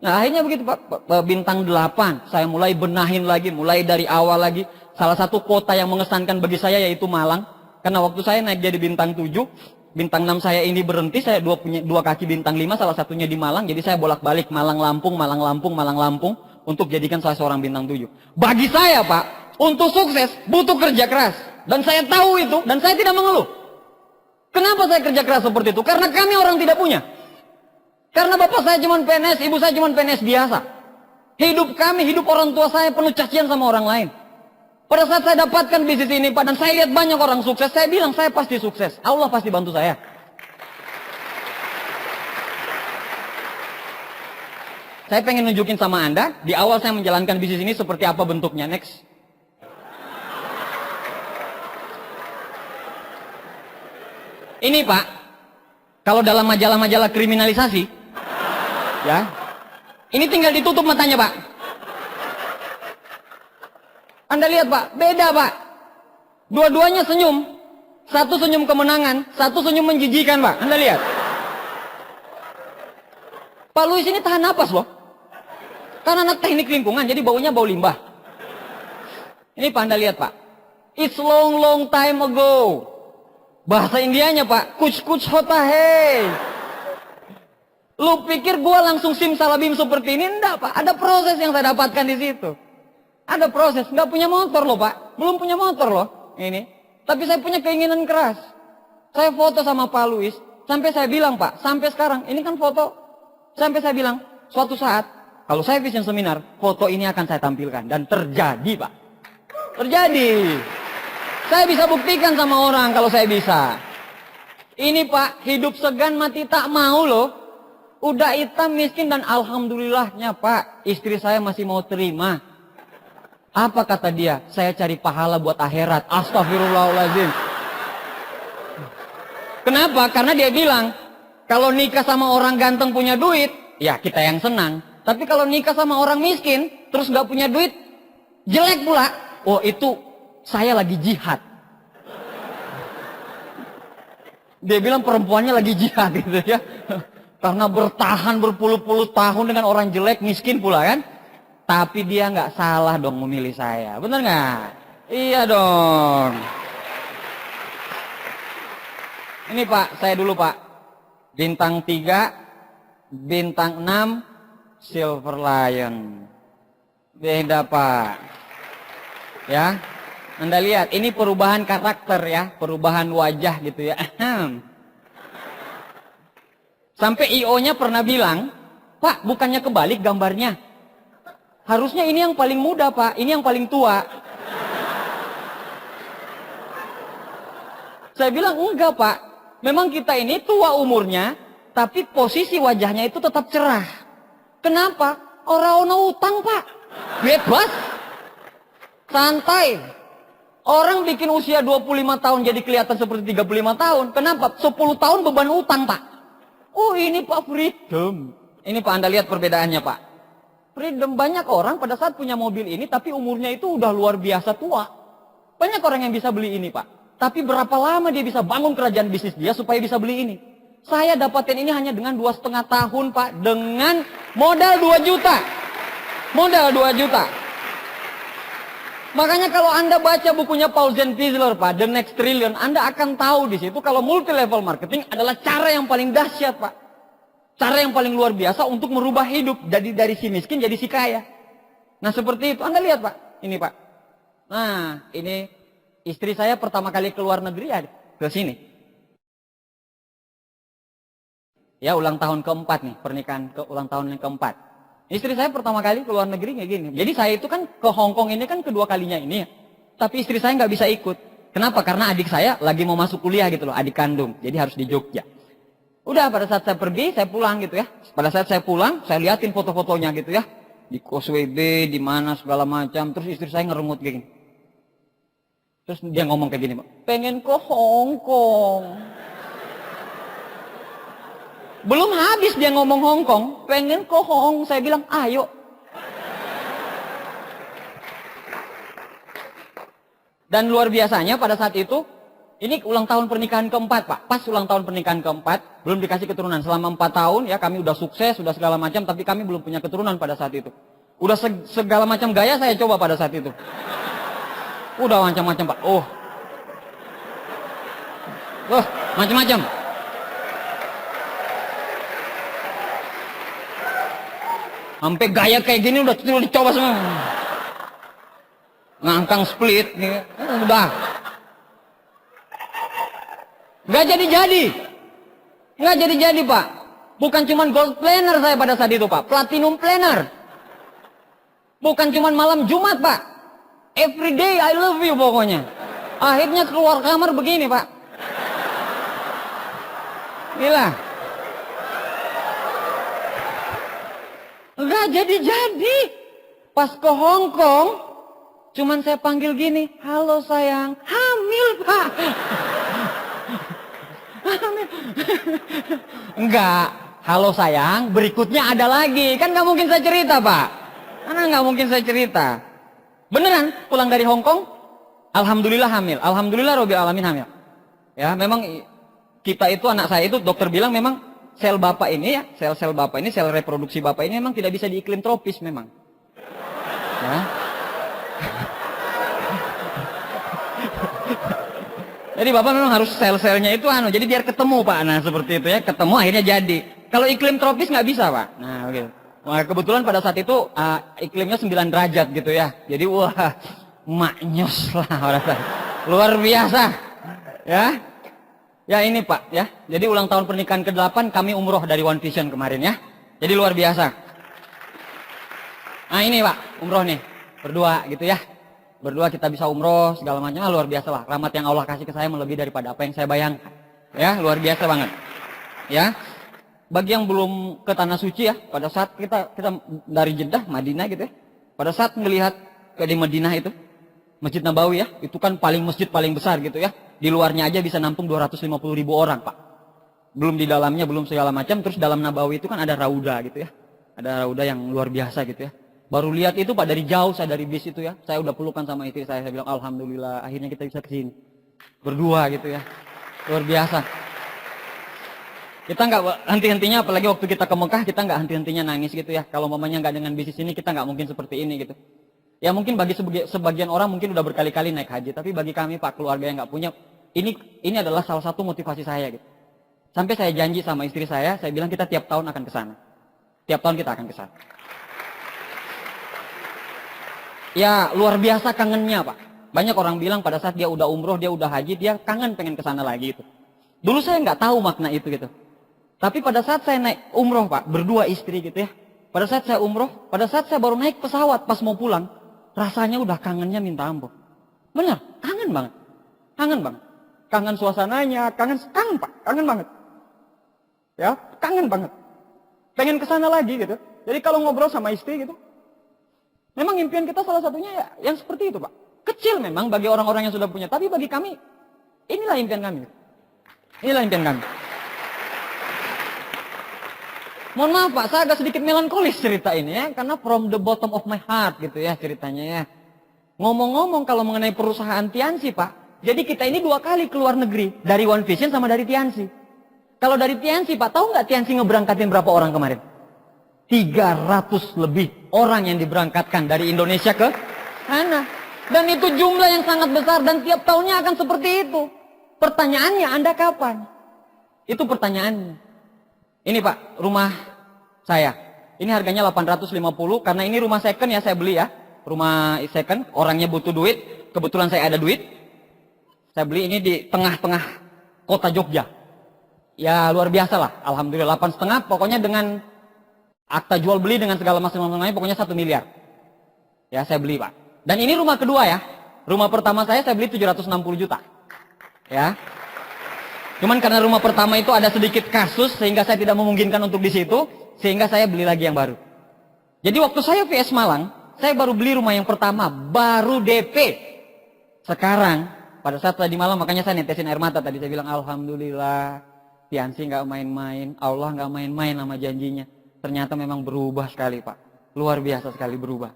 A: Nah, akhirnya begitu, Pak. Bintang 8, saya mulai benahin lagi, mulai dari awal lagi. Salah satu kota yang mengesankan bagi saya yaitu Malang. Karena waktu saya naik jadi bintang 7, bintang 6 saya ini berhenti, saya punya dua kaki bintang 5, salah satunya di Malang. Jadi saya bolak-balik Malang Lampung, Malang Lampung, Malang Lampung untuk jadikan saya seorang bintang 7. Bagi saya, Pak, untuk sukses butuh kerja keras. Dan saya tahu itu, dan saya tidak mengeluh. Kenapa saya kerja keras seperti itu? Karena kami orang tidak punya. Karena bapak saya cuma PNS, ibu saya cuma PNS biasa. Hidup kami, hidup orang tua saya penuh cacian sama orang lain. Pada saat saya dapatkan bisnis ini, Pak, dan saya lihat banyak orang sukses, saya bilang saya pasti sukses. Allah pasti bantu saya. Saya pengen nunjukin sama Anda, di awal saya menjalankan bisnis ini seperti apa bentuknya. Next. Ini, Pak, kalau dalam majalah-majalah kriminalisasi, ya, ini tinggal ditutup matanya, Pak. Anda lihat, Pak, beda, Pak. Dua-duanya senyum. Satu senyum kemenangan, satu senyum menjijikan, Pak. Anda lihat. Pak Luis ini tahan napas loh. Karena anak teknik lingkungan, jadi baunya bau limbah. Ini, Pak, Anda lihat, Pak. It's long, long time ago. Bahasa Indianya, Pak, kuch hota hai. Lu pikir gua langsung simsalabim seperti ini? Enggak, Pak. Ada proses yang saya dapatkan di situ. Ada proses. Nggak punya motor loh, Pak. Belum punya motor loh. Ini. Tapi saya punya keinginan keras. Saya foto sama Pak Luis. Sampai saya bilang, Pak, sampai sekarang, ini kan foto. Sampai saya bilang, suatu saat, kalau saya vision seminar, foto ini akan saya tampilkan. Dan terjadi, Pak. Terjadi. Saya bisa buktikan sama orang kalau saya bisa. Ini, Pak, hidup segan mati tak mau loh. Udah hitam miskin dan alhamdulillahnya, Pak, istri saya masih mau terima. Apa kata dia? Saya cari pahala buat akhirat. Astagfirullahaladzim. Kenapa? Karena dia bilang, kalau nikah sama orang ganteng punya duit, ya kita yang senang. Tapi kalau nikah sama orang miskin, terus gak punya duit, jelek pula. Oh, itu saya lagi jihad. Dia bilang perempuannya lagi jihad gitu ya. Karena bertahan berpuluh-puluh tahun dengan orang jelek, miskin pula kan. Tapi dia nggak salah dong memilih saya. Bener nggak? Iya dong. Ini, Pak, saya dulu, Pak. Bintang 3, bintang 6, Silver Lion. Beda, Pak. Ya. Anda lihat, ini perubahan karakter ya, perubahan wajah gitu ya. Sampai IO-nya pernah bilang, Pak, bukannya kebalik gambarnya. Harusnya ini yang paling muda, Pak, ini yang paling tua. Saya bilang, enggak, Pak. Memang kita ini tua umurnya, tapi posisi wajahnya itu tetap cerah. Kenapa? Orang-orang utang, Pak. Bebas. Santai. Orang bikin usia 25 tahun jadi kelihatan seperti 35 tahun. Kenapa? 10 tahun beban utang, Pak. Oh, ini, Pak, freedom. Ini, Pak, Anda lihat perbedaannya, Pak. Freedom, banyak orang pada saat punya mobil ini, tapi umurnya itu udah luar biasa tua. Banyak orang yang bisa beli ini, Pak. Tapi berapa lama dia bisa bangun kerajaan bisnis dia supaya bisa beli ini? Saya dapatin ini hanya dengan 2,5 tahun, Pak. Dengan modal 2 juta. Modal 2 juta. Makanya kalau Anda baca bukunya Paul Zentwisler, Pak, The Next Trillion, Anda akan tahu di situ kalau multi level marketing adalah cara yang paling dahsyat, Pak. Cara yang paling luar biasa untuk merubah hidup dari si miskin jadi si kaya. Nah, seperti itu. Anda lihat, Pak. Ini, Pak. Nah, ini istri saya pertama kali keluar negeri ya ke sini. Ya, ulang tahun keempat nih, pernikahan ulang tahun yang keempat. Istri saya pertama kali ke luar negeri kayak gini. Jadi saya itu kan ke Hong Kong ini kan kedua kalinya ini ya. Tapi istri saya nggak bisa ikut. Kenapa? Karena adik saya lagi mau masuk kuliah gitu loh, adik kandung. Jadi harus di Jogja. Udah pada saat saya pergi, saya pulang gitu ya. Pada saat saya pulang, saya liatin foto-fotonya gitu ya. Di Causeway Bay, di mana segala macam. Terus istri saya ngeremut kayak gini. Terus dia ngomong kayak gini, pengen ke Hong Kong. Belum habis dia ngomong Hong Kong, pengen ke Hong. Saya bilang, ayo. Dan luar biasanya pada saat itu, ini ulang tahun pernikahan keempat, Pak. Pas ulang tahun pernikahan keempat, belum dikasih keturunan. Selama 4 tahun, ya kami udah sukses, sudah segala macam, tapi kami belum punya keturunan pada saat itu. Udah segala macam gaya saya coba pada saat itu. Udah macam-macam, Pak. Macam-macam. Sampai gaya kayak gini udah dicoba semua. Ngangkang split, udah. Nggak jadi-jadi. Nggak jadi-jadi, Pak. Bukan cuma gold planner saya pada saat itu, Pak. Platinum planner. Bukan cuma malam Jumat, Pak. Every day I love you pokoknya. Akhirnya keluar kamar begini, Pak. Gila. Nggak jadi-jadi. Pas ke Hong Kong, cuman saya panggil gini, halo sayang, hamil Pak. Hamil. Enggak, halo sayang, berikutnya ada lagi. Kan nggak mungkin saya cerita Pak. Karena nggak mungkin saya cerita. Beneran, pulang dari Hong Kong, alhamdulillah hamil. Alhamdulillah Rabbil Alamin hamil. Ya, memang kita itu, anak saya itu, dokter bilang memang sel bapak ini ya, sel-sel bapak ini, sel reproduksi bapak ini memang tidak bisa di iklim tropis memang. Ya. Jadi bapak memang harus sel-selnya itu jadi biar ketemu Pak. Nah seperti itu ya, ketemu akhirnya jadi. Kalau iklim tropis nggak bisa Pak. Nah begitu. Nah, kebetulan pada saat itu iklimnya 9 derajat gitu ya. Jadi wah maknyos lah orang luar biasa. Ya. Ya ini Pak ya. Jadi ulang tahun pernikahan ke-8 kami umroh dari One Vision kemarin ya. Jadi luar biasa. Nah ini Pak, umroh nih. Berdua gitu ya. Berdua kita bisa umroh segala macam, luar biasa lah. Rahmat yang Allah kasih ke saya melebihi daripada apa yang saya bayangkan. Ya, luar biasa banget. Ya. Bagi yang belum ke Tanah Suci ya, pada saat kita dari Jeddah, Madinah gitu ya. Pada saat melihat ke di Madinah itu, Masjid Nabawi ya, itu kan masjid paling besar gitu ya. Di luarnya aja bisa nampung 250.000 orang, Pak. Belum di dalamnya, belum segala macam. Terus dalam Nabawi itu kan ada rauda gitu ya. Ada rauda yang luar biasa gitu ya. Baru lihat itu Pak dari jauh, saya dari bis itu ya. Saya udah pelukan sama istri saya bilang alhamdulillah akhirnya kita bisa kesini. Berdua gitu ya. Luar biasa. Kita nggak henti-hentinya, apalagi waktu kita ke Mekah, kita nggak henti-hentinya nangis gitu ya. Kalau mamanya nggak dengan bisnis ini, kita nggak mungkin seperti ini gitu. Ya mungkin bagi sebagian orang mungkin udah berkali-kali naik haji, tapi bagi kami Pak, keluarga yang nggak punya, ini adalah salah satu motivasi saya gitu. Sampai saya janji sama istri saya bilang kita tiap tahun akan ke sana. Tiap tahun kita akan ke sana. Ya luar biasa kangennya Pak. Banyak orang bilang pada saat dia udah umroh, dia udah haji, dia kangen pengen ke sana lagi itu. Dulu saya nggak tahu makna itu gitu. Tapi pada saat saya naik umroh Pak, berdua istri gitu ya. Pada saat saya umroh, pada saat saya baru naik pesawat pas mau pulang, rasanya udah kangennya minta ampun. Benar, kangen banget. Kangen banget. Kangen suasananya, kangen Pak, kangen banget. Ya, kangen banget. Pengen ke sana lagi gitu. Jadi kalau ngobrol sama istri gitu, memang impian kita salah satunya ya yang seperti itu Pak. Kecil memang bagi orang-orang yang sudah punya, tapi bagi kami inilah impian kami. Inilah impian kami. Mohon maaf Pak, saya agak sedikit melankolis cerita ini ya, karena from the bottom of my heart gitu ya ceritanya ya. Ngomong-ngomong kalau mengenai perusahaan Tiansi Pak, jadi kita ini 2 kali keluar negeri, dari One Vision sama dari Tiansi. Kalau dari Tiansi Pak, tahu nggak Tiansi ngeberangkatin berapa orang kemarin? 300 lebih orang yang diberangkatkan dari Indonesia ke sana. Dan itu jumlah yang sangat besar dan tiap tahunnya akan seperti itu. Pertanyaannya, Anda kapan? Itu pertanyaannya. Ini Pak, rumah saya. Ini harganya 850 karena ini rumah second ya, saya beli ya. Rumah second, orangnya butuh duit, kebetulan saya ada duit. Saya beli ini di tengah-tengah kota Jogja. Ya luar biasa lah, alhamdulillah 8,5, pokoknya dengan akta jual beli dengan segala macam-macamnya, pokoknya 1 miliar. Ya saya beli Pak. Dan ini rumah kedua ya. Rumah pertama saya beli 760 juta. Ya. Cuman karena rumah pertama itu ada sedikit kasus sehingga saya tidak memungkinkan untuk di situ, sehingga saya beli lagi yang baru. Jadi waktu saya VS Malang, saya baru beli rumah yang pertama, baru DP. Sekarang pada saat tadi malam makanya saya netesin air mata tadi, saya bilang alhamdulillah. Tiansi nggak main-main, Allah nggak main-main sama janjinya. Ternyata memang berubah sekali Pak, luar biasa sekali berubah.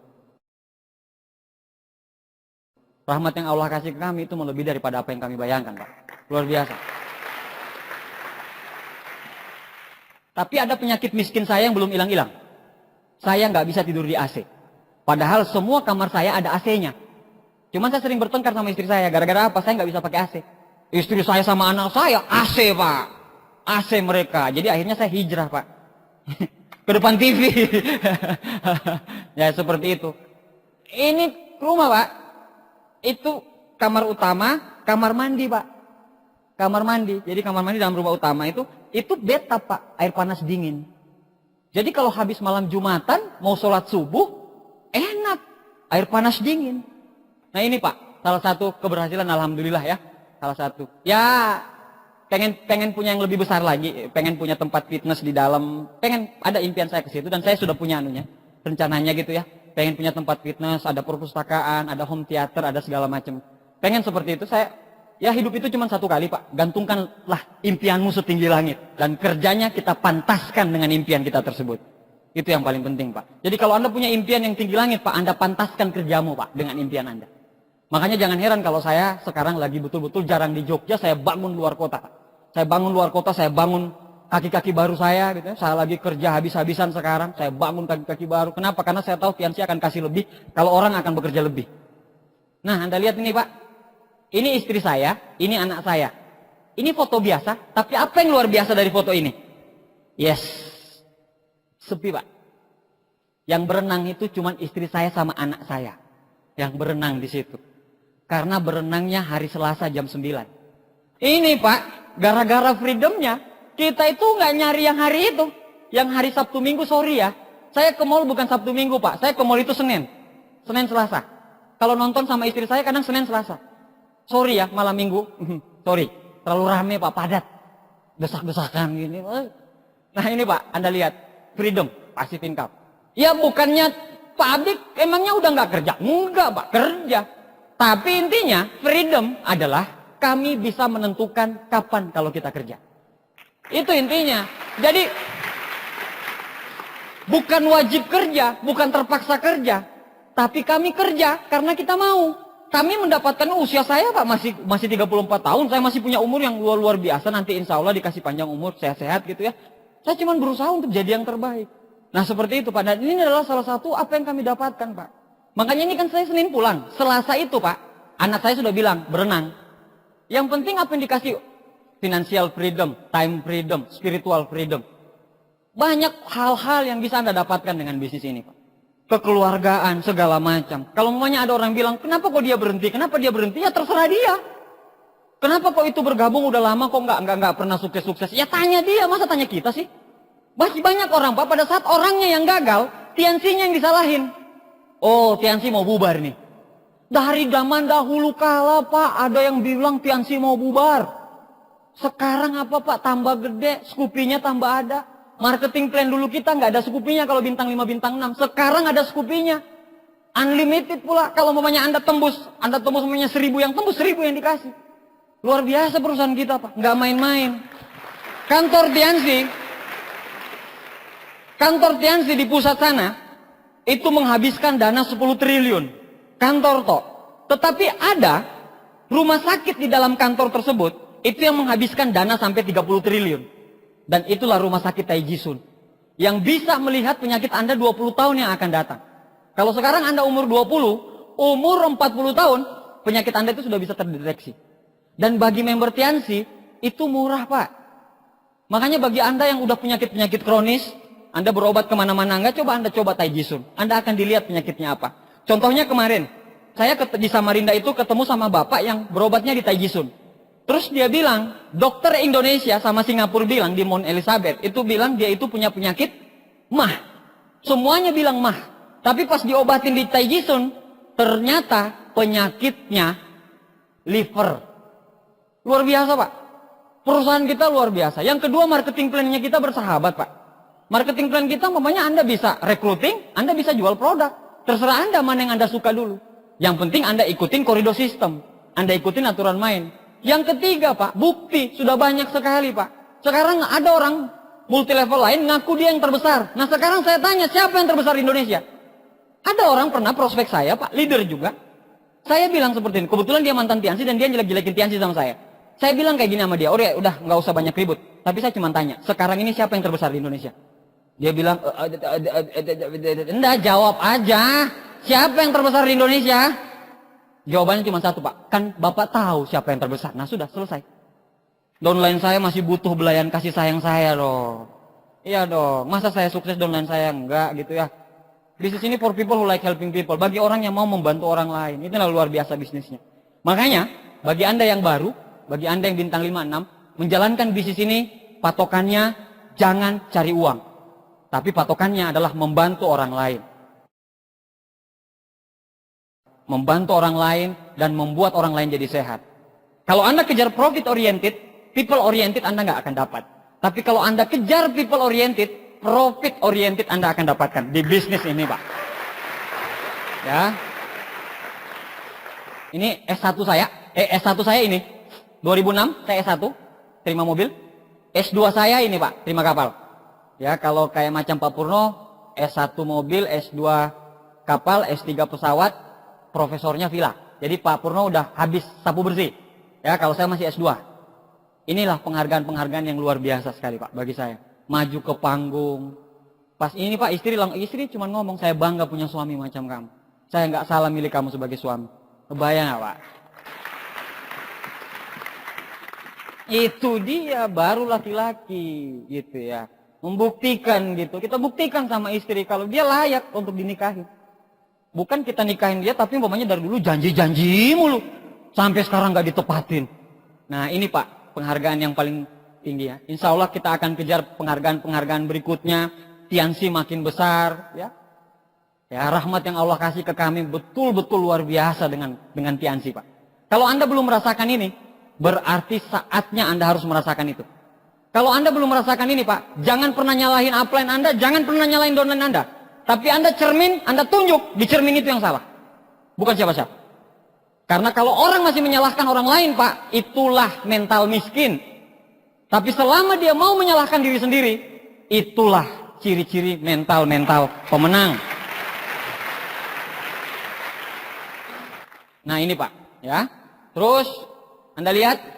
A: Rahmat yang Allah kasih ke kami itu melebihi daripada apa yang kami bayangkan Pak, luar biasa. Tapi ada penyakit miskin saya yang belum hilang-hilang. Saya nggak bisa tidur di AC. Padahal semua kamar saya ada AC-nya. Cuman saya sering bertengkar sama istri saya, gara-gara apa? Saya nggak bisa pakai AC. Istri saya sama anak saya AC Pak. AC mereka. Jadi akhirnya saya hijrah Pak. Ke depan TV. Ya seperti itu. Ini rumah Pak. Itu kamar utama, kamar mandi Pak. Kamar mandi. Jadi kamar mandi dalam rumah utama itu bathtub Pak. Air panas dingin. Jadi kalau habis malam Jumatan, mau sholat subuh, enak. Air panas dingin. Nah ini Pak, salah satu keberhasilan alhamdulillah ya. Salah satu. Ya pengen punya yang lebih besar lagi, pengen punya tempat fitness di dalam, pengen ada impian saya ke situ dan saya sudah punya anunya, rencananya gitu ya. Pengen punya tempat fitness, ada perpustakaan, ada home theater, ada segala macam. Pengen seperti itu. Saya ya hidup itu cuma satu kali Pak. Gantungkanlah impianmu setinggi langit dan kerjanya kita pantaskan dengan impian kita tersebut. Itu yang paling penting Pak. Jadi kalau Anda punya impian yang tinggi langit Pak, Anda pantaskan kerjamu Pak dengan impian Anda. Makanya jangan heran kalau saya sekarang lagi betul-betul jarang di Jogja, saya bangun luar kota. Saya bangun luar kota, saya bangun kaki-kaki baru saya gitu ya. Saya lagi kerja habis-habisan sekarang, saya bangun kaki-kaki baru. Kenapa? Karena saya tahu Tiansi akan kasih lebih kalau orang akan bekerja lebih. Nah, Anda lihat ini Pak. Ini istri saya, ini anak saya. Ini foto biasa, tapi apa yang luar biasa dari foto ini? Yes. Sepi Pak. Yang berenang itu cuma istri saya sama anak saya. Yang berenang di situ. Karena berenangnya hari Selasa jam 9. Ini Pak, gara-gara freedomnya, kita itu nggak nyari yang hari itu. Yang hari Sabtu Minggu, sorry ya. Saya ke mall bukan Sabtu Minggu Pak, saya ke mall itu Senin. Senin Selasa. Kalau nonton sama istri saya kadang Senin Selasa. Sorry ya, malam Minggu. Sorry, terlalu rame Pak, padat. Desak-desakan gini. Nah ini Pak, Anda lihat. Freedom, passive income. Ya bukannya pabrik emangnya udah nggak kerja? Enggak Pak, kerja. Tapi intinya freedom adalah kami bisa menentukan kapan kalau kita kerja. Itu intinya. Jadi bukan wajib kerja, bukan terpaksa kerja. Tapi kami kerja karena kita mau. Kami mendapatkan usia saya Pak masih 34 tahun. Saya masih punya umur yang luar biasa. Nanti insya Allah dikasih panjang umur, sehat-sehat gitu ya. Saya cuma berusaha untuk jadi yang terbaik. Nah seperti itu Pak. Dan ini adalah salah satu apa yang kami dapatkan Pak. Makanya ini kan saya Senin pulang. Selasa itu Pak. Anak saya sudah bilang, berenang. Yang penting apa yang dikasih? Financial freedom, time freedom, spiritual freedom. Banyak hal-hal yang bisa Anda dapatkan dengan bisnis ini Pak. Kekeluargaan, segala macam. Kalau mamanya ada orang bilang, kenapa kok dia berhenti? Kenapa dia berhenti? Ya terserah dia. Kenapa kok itu bergabung udah lama kok nggak pernah sukses-sukses? Ya tanya dia, masa tanya kita sih? Masih banyak orang Pak, pada saat orangnya yang gagal, Tiansinya yang disalahin. Oh, Tiansi mau bubar nih. Dari zaman dahulu kala Pak, ada yang bilang Tiansi mau bubar. Sekarang apa Pak, tambah gede, skupinya tambah ada. Marketing plan dulu kita nggak ada skupinya kalau bintang 5, bintang 6. Sekarang ada skupinya. Unlimited pula, kalau mamanya Anda tembus mamanya 1000 yang tembus, 1000 yang dikasih. Luar biasa perusahaan kita Pak, nggak main-main. Kantor Tiansi di pusat sana, itu menghabiskan dana 10 triliun. Kantor toh. Tetapi ada rumah sakit di dalam kantor tersebut, itu yang menghabiskan dana sampai 30 triliun. Dan itulah rumah sakit Taijisun. Yang bisa melihat penyakit Anda 20 tahun yang akan datang. Kalau sekarang Anda umur 20, umur 40 tahun, penyakit Anda itu sudah bisa terdeteksi. Dan bagi member Tiansi, itu murah Pak. Makanya bagi Anda yang udah penyakit-penyakit kronis, Anda berobat kemana-mana, nggak coba Anda coba Taijisun. Anda akan dilihat penyakitnya apa. Contohnya kemarin, saya di Samarinda itu ketemu sama bapak yang berobatnya di Taijisun. Terus dia bilang, dokter Indonesia sama Singapura bilang di Mount Elizabeth, itu bilang dia itu punya penyakit mah. Semuanya bilang mah. Tapi pas diobatin di Taijisun, ternyata penyakitnya liver. Luar biasa, Pak. Perusahaan kita luar biasa. Yang kedua, marketing plan-nya kita bersahabat, Pak. Marketing plan kita, mamanya Anda bisa recruiting, Anda bisa jual produk. Terserah Anda mana yang Anda suka dulu. Yang penting Anda ikutin koridor sistem. Anda ikutin aturan main. Yang ketiga, Pak, bukti. Sudah banyak sekali, Pak. Sekarang ada orang multi level lain ngaku dia yang terbesar. Nah sekarang saya tanya, siapa yang terbesar di Indonesia? Ada orang pernah prospek saya, Pak, leader juga. Saya bilang seperti ini. Kebetulan dia mantan Tiansi dan dia jelek-jelekin Tiansi sama saya. Saya bilang kayak gini sama dia, udah nggak usah banyak ribut. Tapi saya cuma tanya, sekarang ini siapa yang terbesar di Indonesia? Dia bilang, enggak, jawab aja. Siapa yang terbesar di Indonesia? Jawabannya cuma satu, Pak. Kan Bapak tahu siapa yang terbesar. Nah sudah, selesai. Downline saya masih butuh belayan kasih sayang saya dong. Iya dong, masa saya sukses downline saya enggak gitu ya. Bisnis ini for people who like helping people. Bagi orang yang mau membantu orang lain. Itulah luar biasa bisnisnya. Makanya, bagi Anda yang baru, bagi Anda yang bintang 5, 6, menjalankan bisnis ini, patokannya jangan cari uang. Tapi patokannya adalah membantu orang lain. Membantu orang lain dan membuat orang lain jadi sehat. Kalau Anda kejar profit oriented, people oriented Anda nggak akan dapat. Tapi kalau Anda kejar people oriented, profit oriented Anda akan dapatkan di bisnis ini, Pak. Ya. Ini S1 saya, S1 saya ini 2006 saya S1 terima mobil. S2 saya ini, Pak, terima kapal. Ya, kalau kayak macam Pak Purno, S1 mobil, S2 kapal, S3 pesawat, profesornya villa. Jadi Pak Purno udah habis sapu bersih. Ya, kalau saya masih S2. Inilah penghargaan-penghargaan yang luar biasa sekali, Pak, bagi saya. Maju ke panggung. Pas ini, Pak, istri cuma ngomong, saya bangga punya suami macam kamu. Saya nggak salah milih kamu sebagai suami. Kebayang nggak, Pak? Itu dia baru laki-laki, gitu ya. Membuktikan gitu. Kita buktikan sama istri kalau dia layak untuk dinikahi. Bukan kita nikahin dia, tapi umpamanya dari dulu janji-janji mulu. Sampai sekarang nggak ditepatin. Nah ini, Pak, penghargaan yang paling tinggi ya. Insya Allah kita akan kejar penghargaan-penghargaan berikutnya. Tiansi makin besar, ya. Ya, rahmat yang Allah kasih ke kami betul-betul luar biasa dengan Tiansi, Pak. Kalau Anda belum merasakan ini, berarti saatnya Anda harus merasakan itu. Kalau Anda belum merasakan ini, Pak, jangan pernah nyalahin upline Anda, jangan pernah nyalahin downline Anda. Tapi Anda cermin, Anda tunjuk, di cermin itu yang salah. Bukan siapa-siapa. Karena kalau orang masih menyalahkan orang lain, Pak, itulah mental miskin. Tapi selama dia mau menyalahkan diri sendiri, itulah ciri-ciri mental pemenang. Nah ini, Pak, ya. Terus Anda lihat,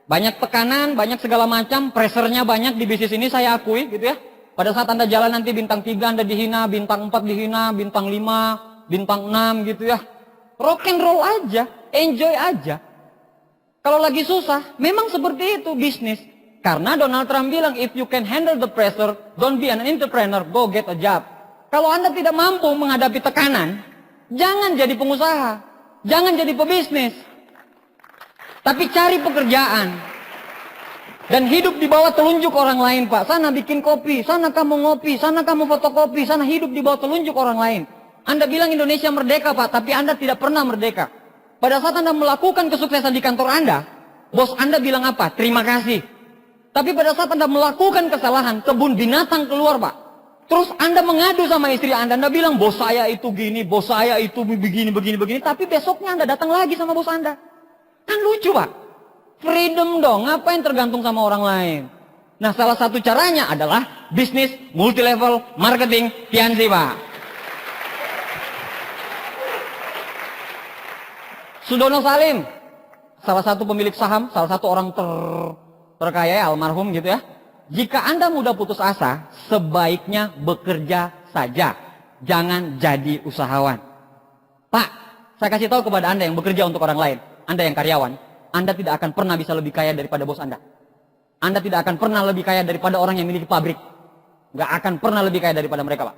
A: banyak tekanan, banyak segala macam, pressure-nya banyak di bisnis ini, saya akui gitu ya. Pada saat Anda jalan nanti bintang 3 Anda dihina, bintang 4 dihina, bintang 5, bintang 6 gitu ya. Rock and roll aja, enjoy aja. Kalau lagi susah, memang seperti itu bisnis. Karena Donald Trump bilang, if you can handle the pressure, don't be an entrepreneur, go get a job. Kalau Anda tidak mampu menghadapi tekanan, jangan jadi pengusaha, jangan jadi pebisnis. Tapi cari pekerjaan. Dan hidup di bawah telunjuk orang lain, Pak. Sana bikin kopi, sana kamu ngopi, sana kamu fotokopi, sana hidup di bawah telunjuk orang lain. Anda bilang Indonesia merdeka, Pak, tapi Anda tidak pernah merdeka. Pada saat Anda melakukan kesuksesan di kantor Anda, bos Anda bilang apa? Terima kasih. Tapi pada saat Anda melakukan kesalahan, kebun binatang keluar, Pak. Terus Anda mengadu sama istri Anda bilang, bos saya itu gini, bos saya itu begini. Tapi besoknya Anda datang lagi sama bos Anda. Kan lucu, Pak. Freedom dong, ngapain tergantung sama orang lain? Nah, salah satu caranya adalah bisnis multi-level marketing Tiansi, Pak. Sudono Salim, salah satu pemilik saham, salah satu orang terkaya, almarhum gitu ya. Jika Anda mudah putus asa, sebaiknya bekerja saja. Jangan jadi usahawan. Pak, saya kasih tahu kepada Anda yang bekerja untuk orang lain, Anda yang karyawan, Anda tidak akan pernah bisa lebih kaya daripada bos Anda. Anda tidak akan pernah lebih kaya daripada orang yang memiliki pabrik. Nggak akan pernah lebih kaya daripada mereka, Pak.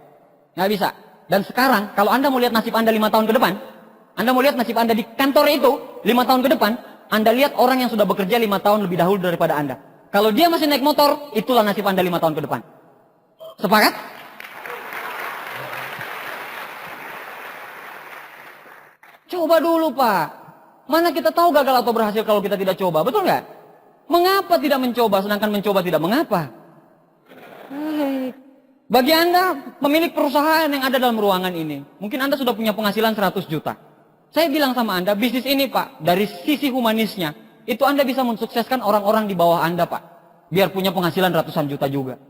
A: Nggak bisa. Dan sekarang, kalau Anda mau lihat nasib Anda 5 tahun ke depan, Anda mau lihat nasib Anda di kantor itu 5 tahun ke depan, Anda lihat orang yang sudah bekerja 5 tahun lebih dahulu daripada Anda. Kalau dia masih naik motor, itulah nasib Anda 5 tahun ke depan. Sepakat? Coba dulu Pak. Mana kita tahu gagal atau berhasil kalau kita tidak coba, betul nggak? Mengapa tidak mencoba sedangkan mencoba tidak mengapa? Bagi Anda pemilik perusahaan yang ada dalam ruangan ini, mungkin Anda sudah punya penghasilan 100 juta. Saya bilang sama Anda, bisnis ini Pak, dari sisi humanisnya, itu Anda bisa mensukseskan orang-orang di bawah Anda Pak. Biar punya penghasilan ratusan juta juga.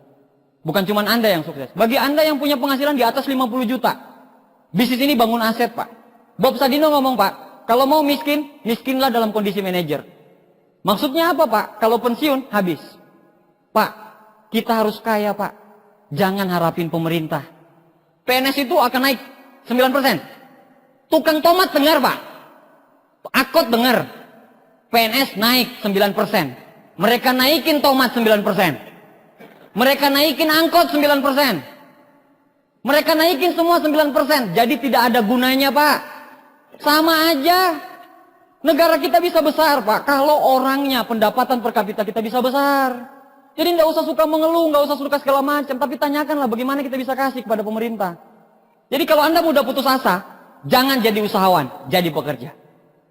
A: Bukan cuma Anda yang sukses. Bagi Anda yang punya penghasilan di atas 50 juta, bisnis ini bangun aset Pak. Bob Sadino ngomong Pak, kalau mau miskin, miskinlah dalam kondisi manajer. Maksudnya apa Pak? Kalau pensiun, habis. Pak, kita harus kaya Pak. Jangan harapin pemerintah. PNS itu akan naik 9%. Tukang tomat dengar Pak. Akot dengar. PNS naik 9%. Mereka naikin tomat 9%. Mereka naikin angkot 9%. Mereka naikin semua 9%. Jadi tidak ada gunanya Pak. Sama aja. Negara kita bisa besar Pak. Kalau orangnya, pendapatan per kapita kita bisa besar. Jadi nggak usah suka mengeluh, nggak usah suka segala macam. Tapi tanyakanlah bagaimana kita bisa kasih kepada pemerintah. Jadi kalau Anda mudah putus asa, jangan jadi usahawan, jadi pekerja.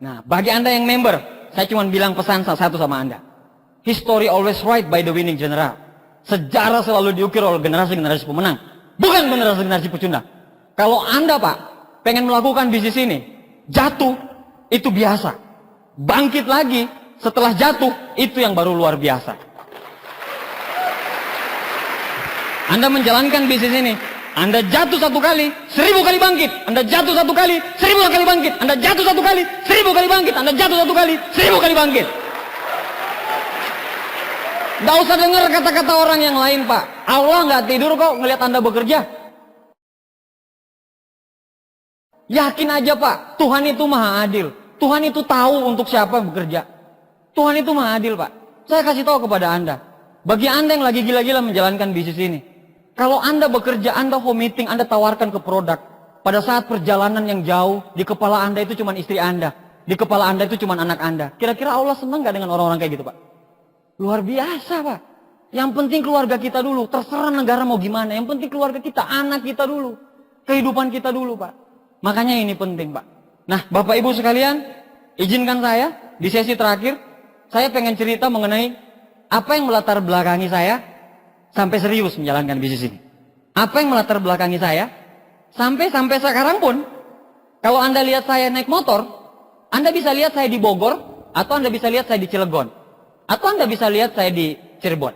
A: Nah, bagi Anda yang member, saya cuma bilang pesan satu sama Anda. History always right by the winning general. Sejarah selalu diukir oleh generasi-generasi pemenang, bukan generasi-generasi pecundang. Kalau Anda Pak, pengen melakukan bisnis ini, jatuh, itu biasa. Bangkit lagi, setelah jatuh, itu yang baru luar biasa. Anda menjalankan bisnis ini, Anda jatuh 1 kali, 1000 kali bangkit. Anda jatuh 1 kali, 1000 kali bangkit. Anda jatuh 1 kali, 1000 kali bangkit. Anda jatuh 1 kali, 1000 kali bangkit. Nggak usah dengar kata-kata orang yang lain Pak. Allah nggak tidur kok ngelihat Anda bekerja. Yakin aja Pak, Tuhan itu maha adil. Tuhan itu tahu untuk siapa yang bekerja. Tuhan itu maha adil Pak. Saya kasih tahu kepada Anda. Bagi Anda yang lagi gila-gila menjalankan bisnis ini. Kalau Anda bekerja, Anda home meeting, Anda tawarkan ke produk. Pada saat perjalanan yang jauh, di kepala Anda itu cuma istri Anda. Di kepala Anda itu cuma anak Anda. Kira-kira Allah senang gak dengan orang-orang kayak gitu Pak? Luar biasa Pak. Yang penting keluarga kita dulu. Terserah negara mau gimana. Yang penting keluarga kita, anak kita dulu. Kehidupan kita dulu Pak. Makanya ini penting Pak. Nah Bapak Ibu sekalian, izinkan saya di sesi terakhir, saya pengen cerita mengenai apa yang melatar belakangi saya sampai serius menjalankan bisnis ini. Apa yang melatar belakangi saya sampai sekarang pun, kalau Anda lihat saya naik motor, Anda bisa lihat saya di Bogor, atau Anda bisa lihat saya di Cilegon, atau Anda bisa lihat saya di Cirebon.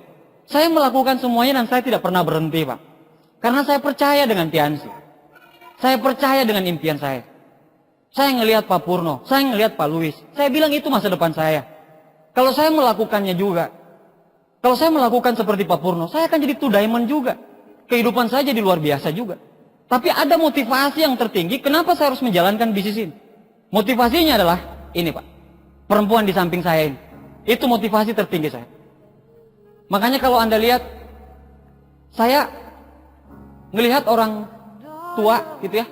A: Saya melakukan semuanya dan saya tidak pernah berhenti Pak. Karena saya percaya dengan Tiansi. Saya percaya dengan impian saya. Saya ngelihat Pak Purno, saya ngelihat Pak Luis. Saya bilang itu masa depan saya. Kalau saya melakukannya juga, kalau saya melakukan seperti Pak Purno, saya akan jadi two diamond juga. Kehidupan saya jadi luar biasa juga. Tapi ada motivasi yang tertinggi, kenapa saya harus menjalankan bisnis ini? Motivasinya adalah ini Pak. Perempuan di samping saya ini. Itu motivasi tertinggi saya. Makanya kalau Anda lihat, saya ngelihat orang tua gitu ya,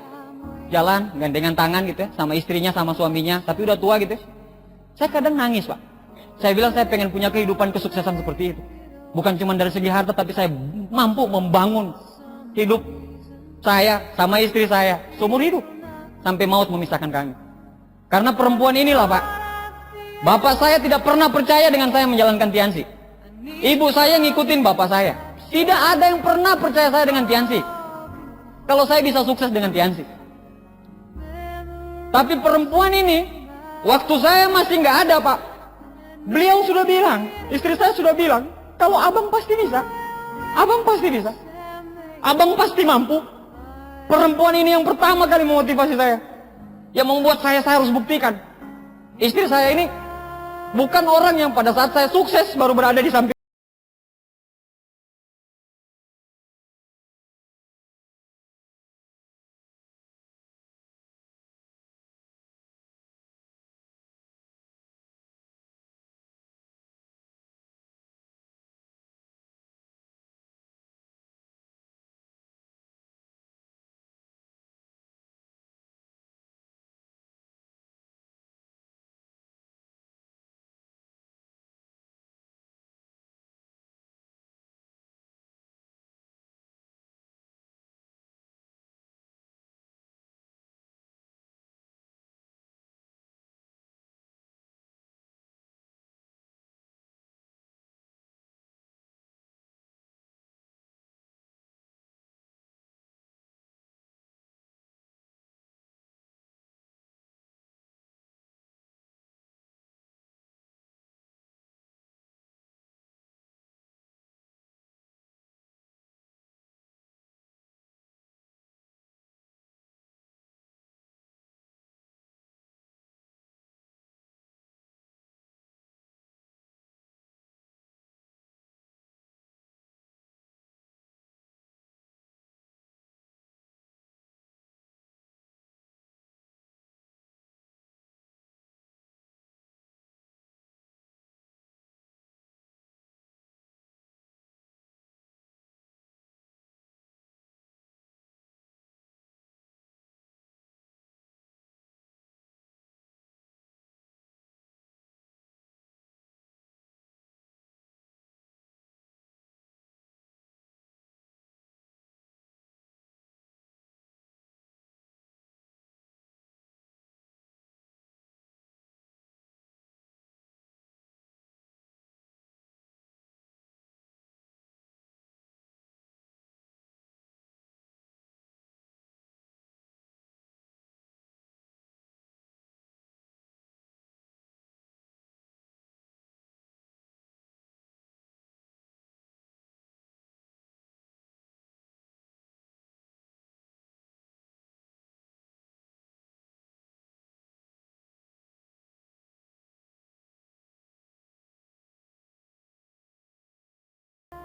A: jalan gandengan tangan gitu ya, sama istrinya, sama suaminya, tapi udah tua gitu ya. Saya kadang nangis Pak. Saya bilang saya pengen punya kehidupan kesuksesan seperti itu. Bukan cuma dari segi harta, tapi saya mampu membangun hidup saya sama istri saya seumur hidup. Sampai maut memisahkan kami. Karena perempuan inilah Pak. Bapak saya tidak pernah percaya dengan saya menjalankan Tiansi. Ibu saya ngikutin bapak saya. Tidak ada yang pernah percaya saya dengan Tiansi. Kalau saya bisa sukses dengan Tiansi. Tapi perempuan ini, waktu saya masih nggak ada Pak, beliau sudah bilang, istri saya sudah bilang, kalau abang pasti bisa. Abang pasti bisa. Abang pasti mampu. Perempuan ini yang pertama kali memotivasi saya. Yang membuat saya harus buktikan. Istri saya ini bukan orang yang pada saat saya sukses baru berada di samping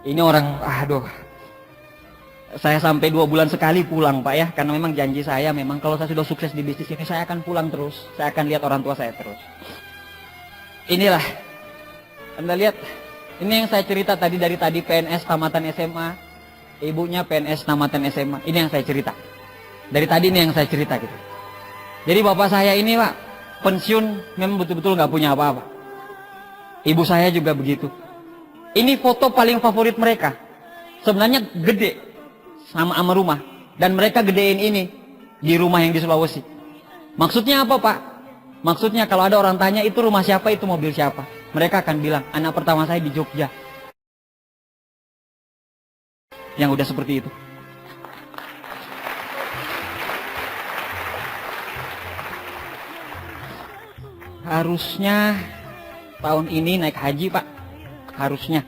A: Ini orang, aduh. Saya sampai 2 bulan sekali pulang Pak ya, karena memang janji saya memang kalau saya sudah sukses di bisnis ini saya akan pulang terus, saya akan lihat orang tua saya terus. Inilah, Anda lihat, ini yang saya cerita tadi dari tadi PNS tamatan SMA, ibunya PNS tamatan SMA, ini yang saya cerita. Dari tadi ini yang saya cerita gitu. Jadi bapak saya ini Pak, pensiun memang betul-betul nggak punya apa-apa. Ibu saya juga begitu. Ini foto paling favorit mereka, sebenarnya gede. Sama rumah, dan mereka gedein ini di rumah yang di Sulawesi. Maksudnya apa Pak? Maksudnya kalau ada orang tanya itu rumah siapa, itu mobil siapa, mereka akan bilang anak pertama saya di Jogja. Yang udah seperti itu. Harusnya tahun ini naik haji Pak, harusnya,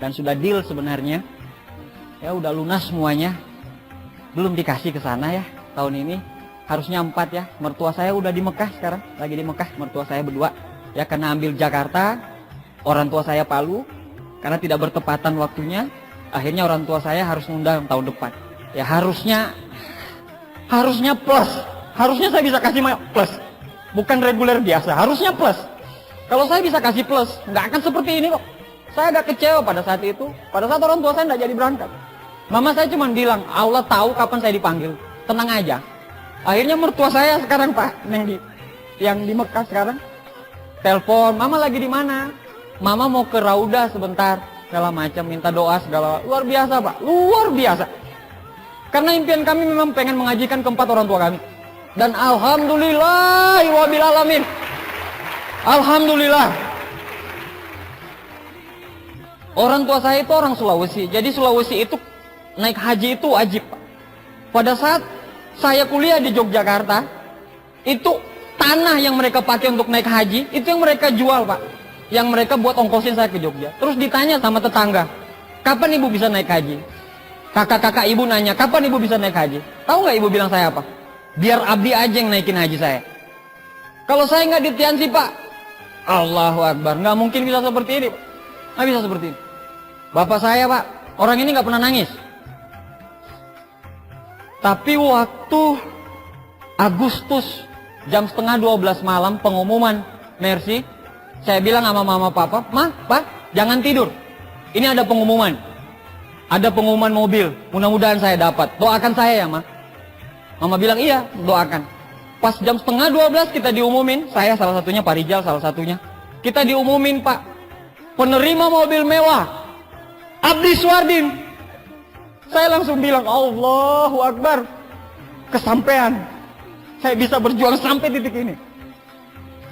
A: dan sudah deal sebenarnya. Ya udah lunas semuanya, belum dikasih ke sana ya tahun ini. Harusnya 4 ya. Mertua saya udah di Mekah sekarang, lagi di Mekah mertua saya berdua. Ya karena ambil Jakarta, orang tua saya Palu, karena tidak bertepatan waktunya. Akhirnya orang tua saya harus ngundang tahun depan. Ya harusnya plus. Harusnya saya bisa kasih plus, bukan reguler biasa. Harusnya plus. Kalau saya bisa kasih plus, nggak akan seperti ini kok. Saya agak kecewa pada saat itu. Pada saat orang tua saya nggak jadi berangkat. Mama saya cuma bilang, Allah tahu kapan saya dipanggil. Tenang aja. Akhirnya mertua saya sekarang Pak, yang di Mekah sekarang, telepon, Mama lagi di mana? Mama mau ke Raudah sebentar, segala macam, minta doa segala. Luar biasa Pak, luar biasa. Karena impian kami memang pengen mengajikan keempat orang tua kami. Dan alhamdulillah, wabil alamin. Alhamdulillah. Orang tua saya itu orang Sulawesi. Jadi Sulawesi itu naik haji itu wajib Pak. Pada saat saya kuliah di Yogyakarta, itu tanah yang mereka pakai untuk naik haji, itu yang mereka jual Pak. Yang mereka buat ongkosin saya ke Jogja. Terus ditanya sama tetangga, kapan ibu bisa naik haji? Kakak-kakak ibu nanya, kapan ibu bisa naik haji? Tahu nggak ibu bilang saya apa? Biar abdi aja yang naikin haji saya. Kalau saya nggak ditiansi Pak, Allahu Akbar, nggak mungkin bisa seperti ini Pak. Nggak bisa seperti ini. Bapak saya Pak, orang ini nggak pernah nangis. Tapi waktu Agustus jam setengah 12 malam pengumuman Mercy, saya bilang sama mama papa, Ma, Pak, jangan tidur. Ini ada pengumuman. Ada pengumuman mobil, mudah-mudahan saya dapat. Doakan saya ya Ma. Mama bilang iya, doakan. Pas jam setengah 12 kita diumumin, saya salah satunya, Pak Rijal salah satunya. Kita diumumin Pak, penerima mobil mewah, Abdi Suardin. Saya langsung bilang, Allahu Akbar, kesampaian. Saya bisa berjuang sampai titik ini.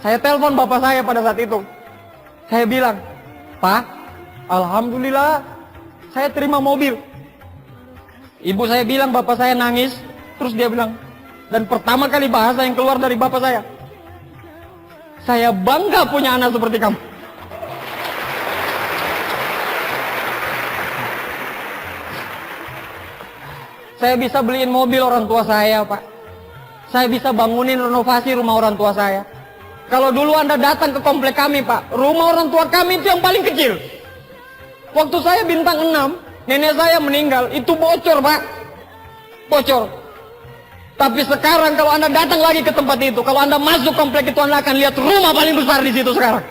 A: Saya telepon bapak saya pada saat itu. Saya bilang, Pak, alhamdulillah, saya terima mobil. Ibu saya bilang, bapak saya nangis. Terus dia bilang, dan pertama kali bahasa yang keluar dari bapak saya bangga punya anak seperti kamu. Saya bisa beliin mobil orang tua saya, Pak. Saya bisa bangunin renovasi rumah orang tua saya. Kalau dulu Anda datang ke komplek kami, Pak, rumah orang tua kami itu yang paling kecil. Waktu saya bintang 6, nenek saya meninggal, itu bocor, Pak. Bocor. Tapi sekarang kalau Anda datang lagi ke tempat itu, kalau Anda masuk komplek itu, Anda akan lihat rumah paling besar di situ sekarang.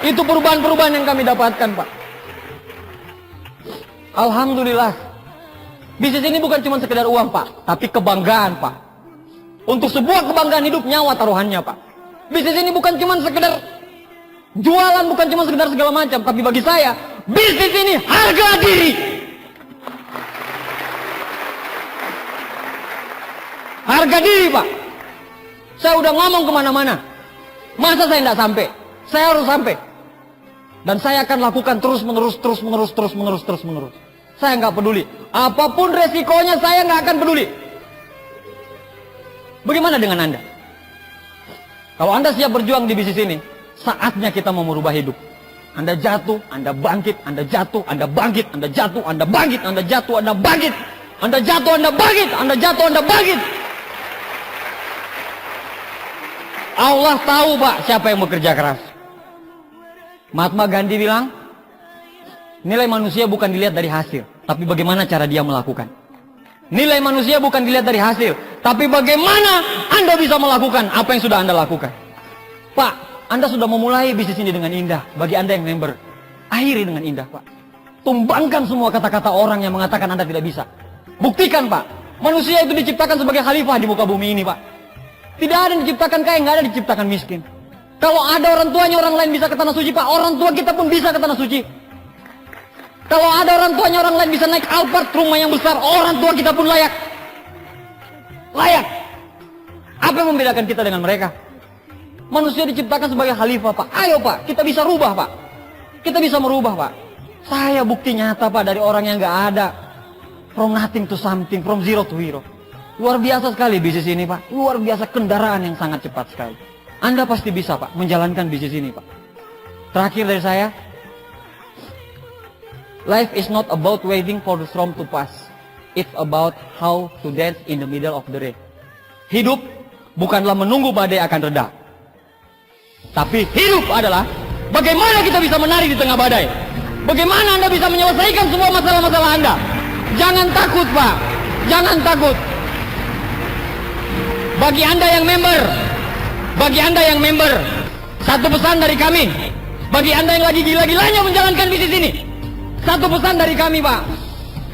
A: Itu perubahan-perubahan yang kami dapatkan, Pak. Alhamdulillah. Bisnis ini bukan cuma sekedar uang, Pak, tapi kebanggaan, Pak. Untuk sebuah kebanggaan hidup, nyawa taruhannya, Pak. Bisnis ini bukan cuma sekedar jualan, bukan cuma sekedar segala macam, tapi bagi saya, bisnis ini harga diri. Harga diri, Pak. Saya udah ngomong kemana-mana. Masa saya tidak sampai? Saya harus sampai. Dan saya akan lakukan terus menerus. Saya nggak peduli. Apapun resikonya, saya nggak akan peduli. Bagaimana dengan Anda? Kalau Anda siap berjuang di bisnis ini, saatnya kita mau merubah hidup. Anda jatuh, Anda bangkit, Anda jatuh, Anda bangkit, Anda jatuh, Anda bangkit, Anda jatuh, Anda bangkit, Anda jatuh, Anda bangkit, Anda jatuh, Anda bangkit. Allah tahu, Pak, siapa yang bekerja keras. Mahatma Gandhi bilang, Nilai manusia bukan dilihat dari hasil, tapi bagaimana cara dia melakukan. Nilai manusia bukan dilihat dari hasil, tapi bagaimana Anda bisa melakukan apa yang sudah Anda lakukan. Pak, Anda sudah memulai bisnis ini dengan indah. Bagi Anda yang member, akhiri dengan indah, Pak. Tumbangkan semua kata-kata orang yang mengatakan Anda tidak bisa. Buktikan, Pak. Manusia itu diciptakan sebagai khalifah di muka bumi ini, Pak. Tidak ada yang diciptakan kaya, nggak ada yang diciptakan miskin. Kalau ada orang tuanya orang lain bisa ke tanah suci, Pak, orang tua kita pun bisa ke tanah suci. Kalau ada orang tuanya orang lain bisa naik Alphard, rumah yang besar, orang tua kita pun layak. Layak. Apa yang membedakan kita dengan mereka? Manusia diciptakan sebagai khalifah, Pak. Ayo, Pak, kita bisa rubah, Pak. Kita bisa merubah, Pak. Saya bukti nyata, Pak, dari orang yang nggak ada. From nothing to something, from zero to hero. Luar biasa sekali bisnis ini, Pak. Luar biasa, kendaraan yang sangat cepat sekali. Anda pasti bisa, Pak, menjalankan bisnis ini, Pak. Terakhir dari saya, life is not about waiting for the storm to pass. It's about how to dance in the middle of the rain. Hidup bukanlah menunggu badai akan reda. Tapi hidup adalah bagaimana kita bisa menari di tengah badai. Bagaimana Anda bisa menyelesaikan semua masalah-masalah Anda. Jangan takut, Pak. Jangan takut. Bagi Anda yang member, satu pesan dari kami. Bagi Anda yang lagi gila-gilanya menjalankan bisnis ini, satu pesan dari kami, Pak.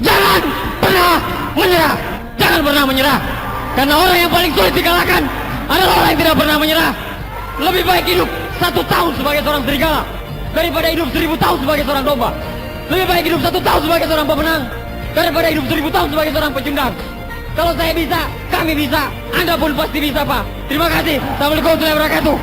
A: Jangan pernah menyerah. Jangan pernah menyerah. Karena orang yang paling sulit dikalahkan adalah orang yang tidak pernah menyerah. Lebih baik hidup 1 tahun sebagai seorang serigala daripada hidup 1000 tahun sebagai seorang domba. Lebih baik hidup 1 tahun sebagai seorang pemenang daripada hidup 1000 tahun sebagai seorang pecundang. Kalau saya bisa, kami bisa, Anda pun pasti bisa, Pak. Terima kasih. Assalamualaikum warahmatullahi wabarakatuh.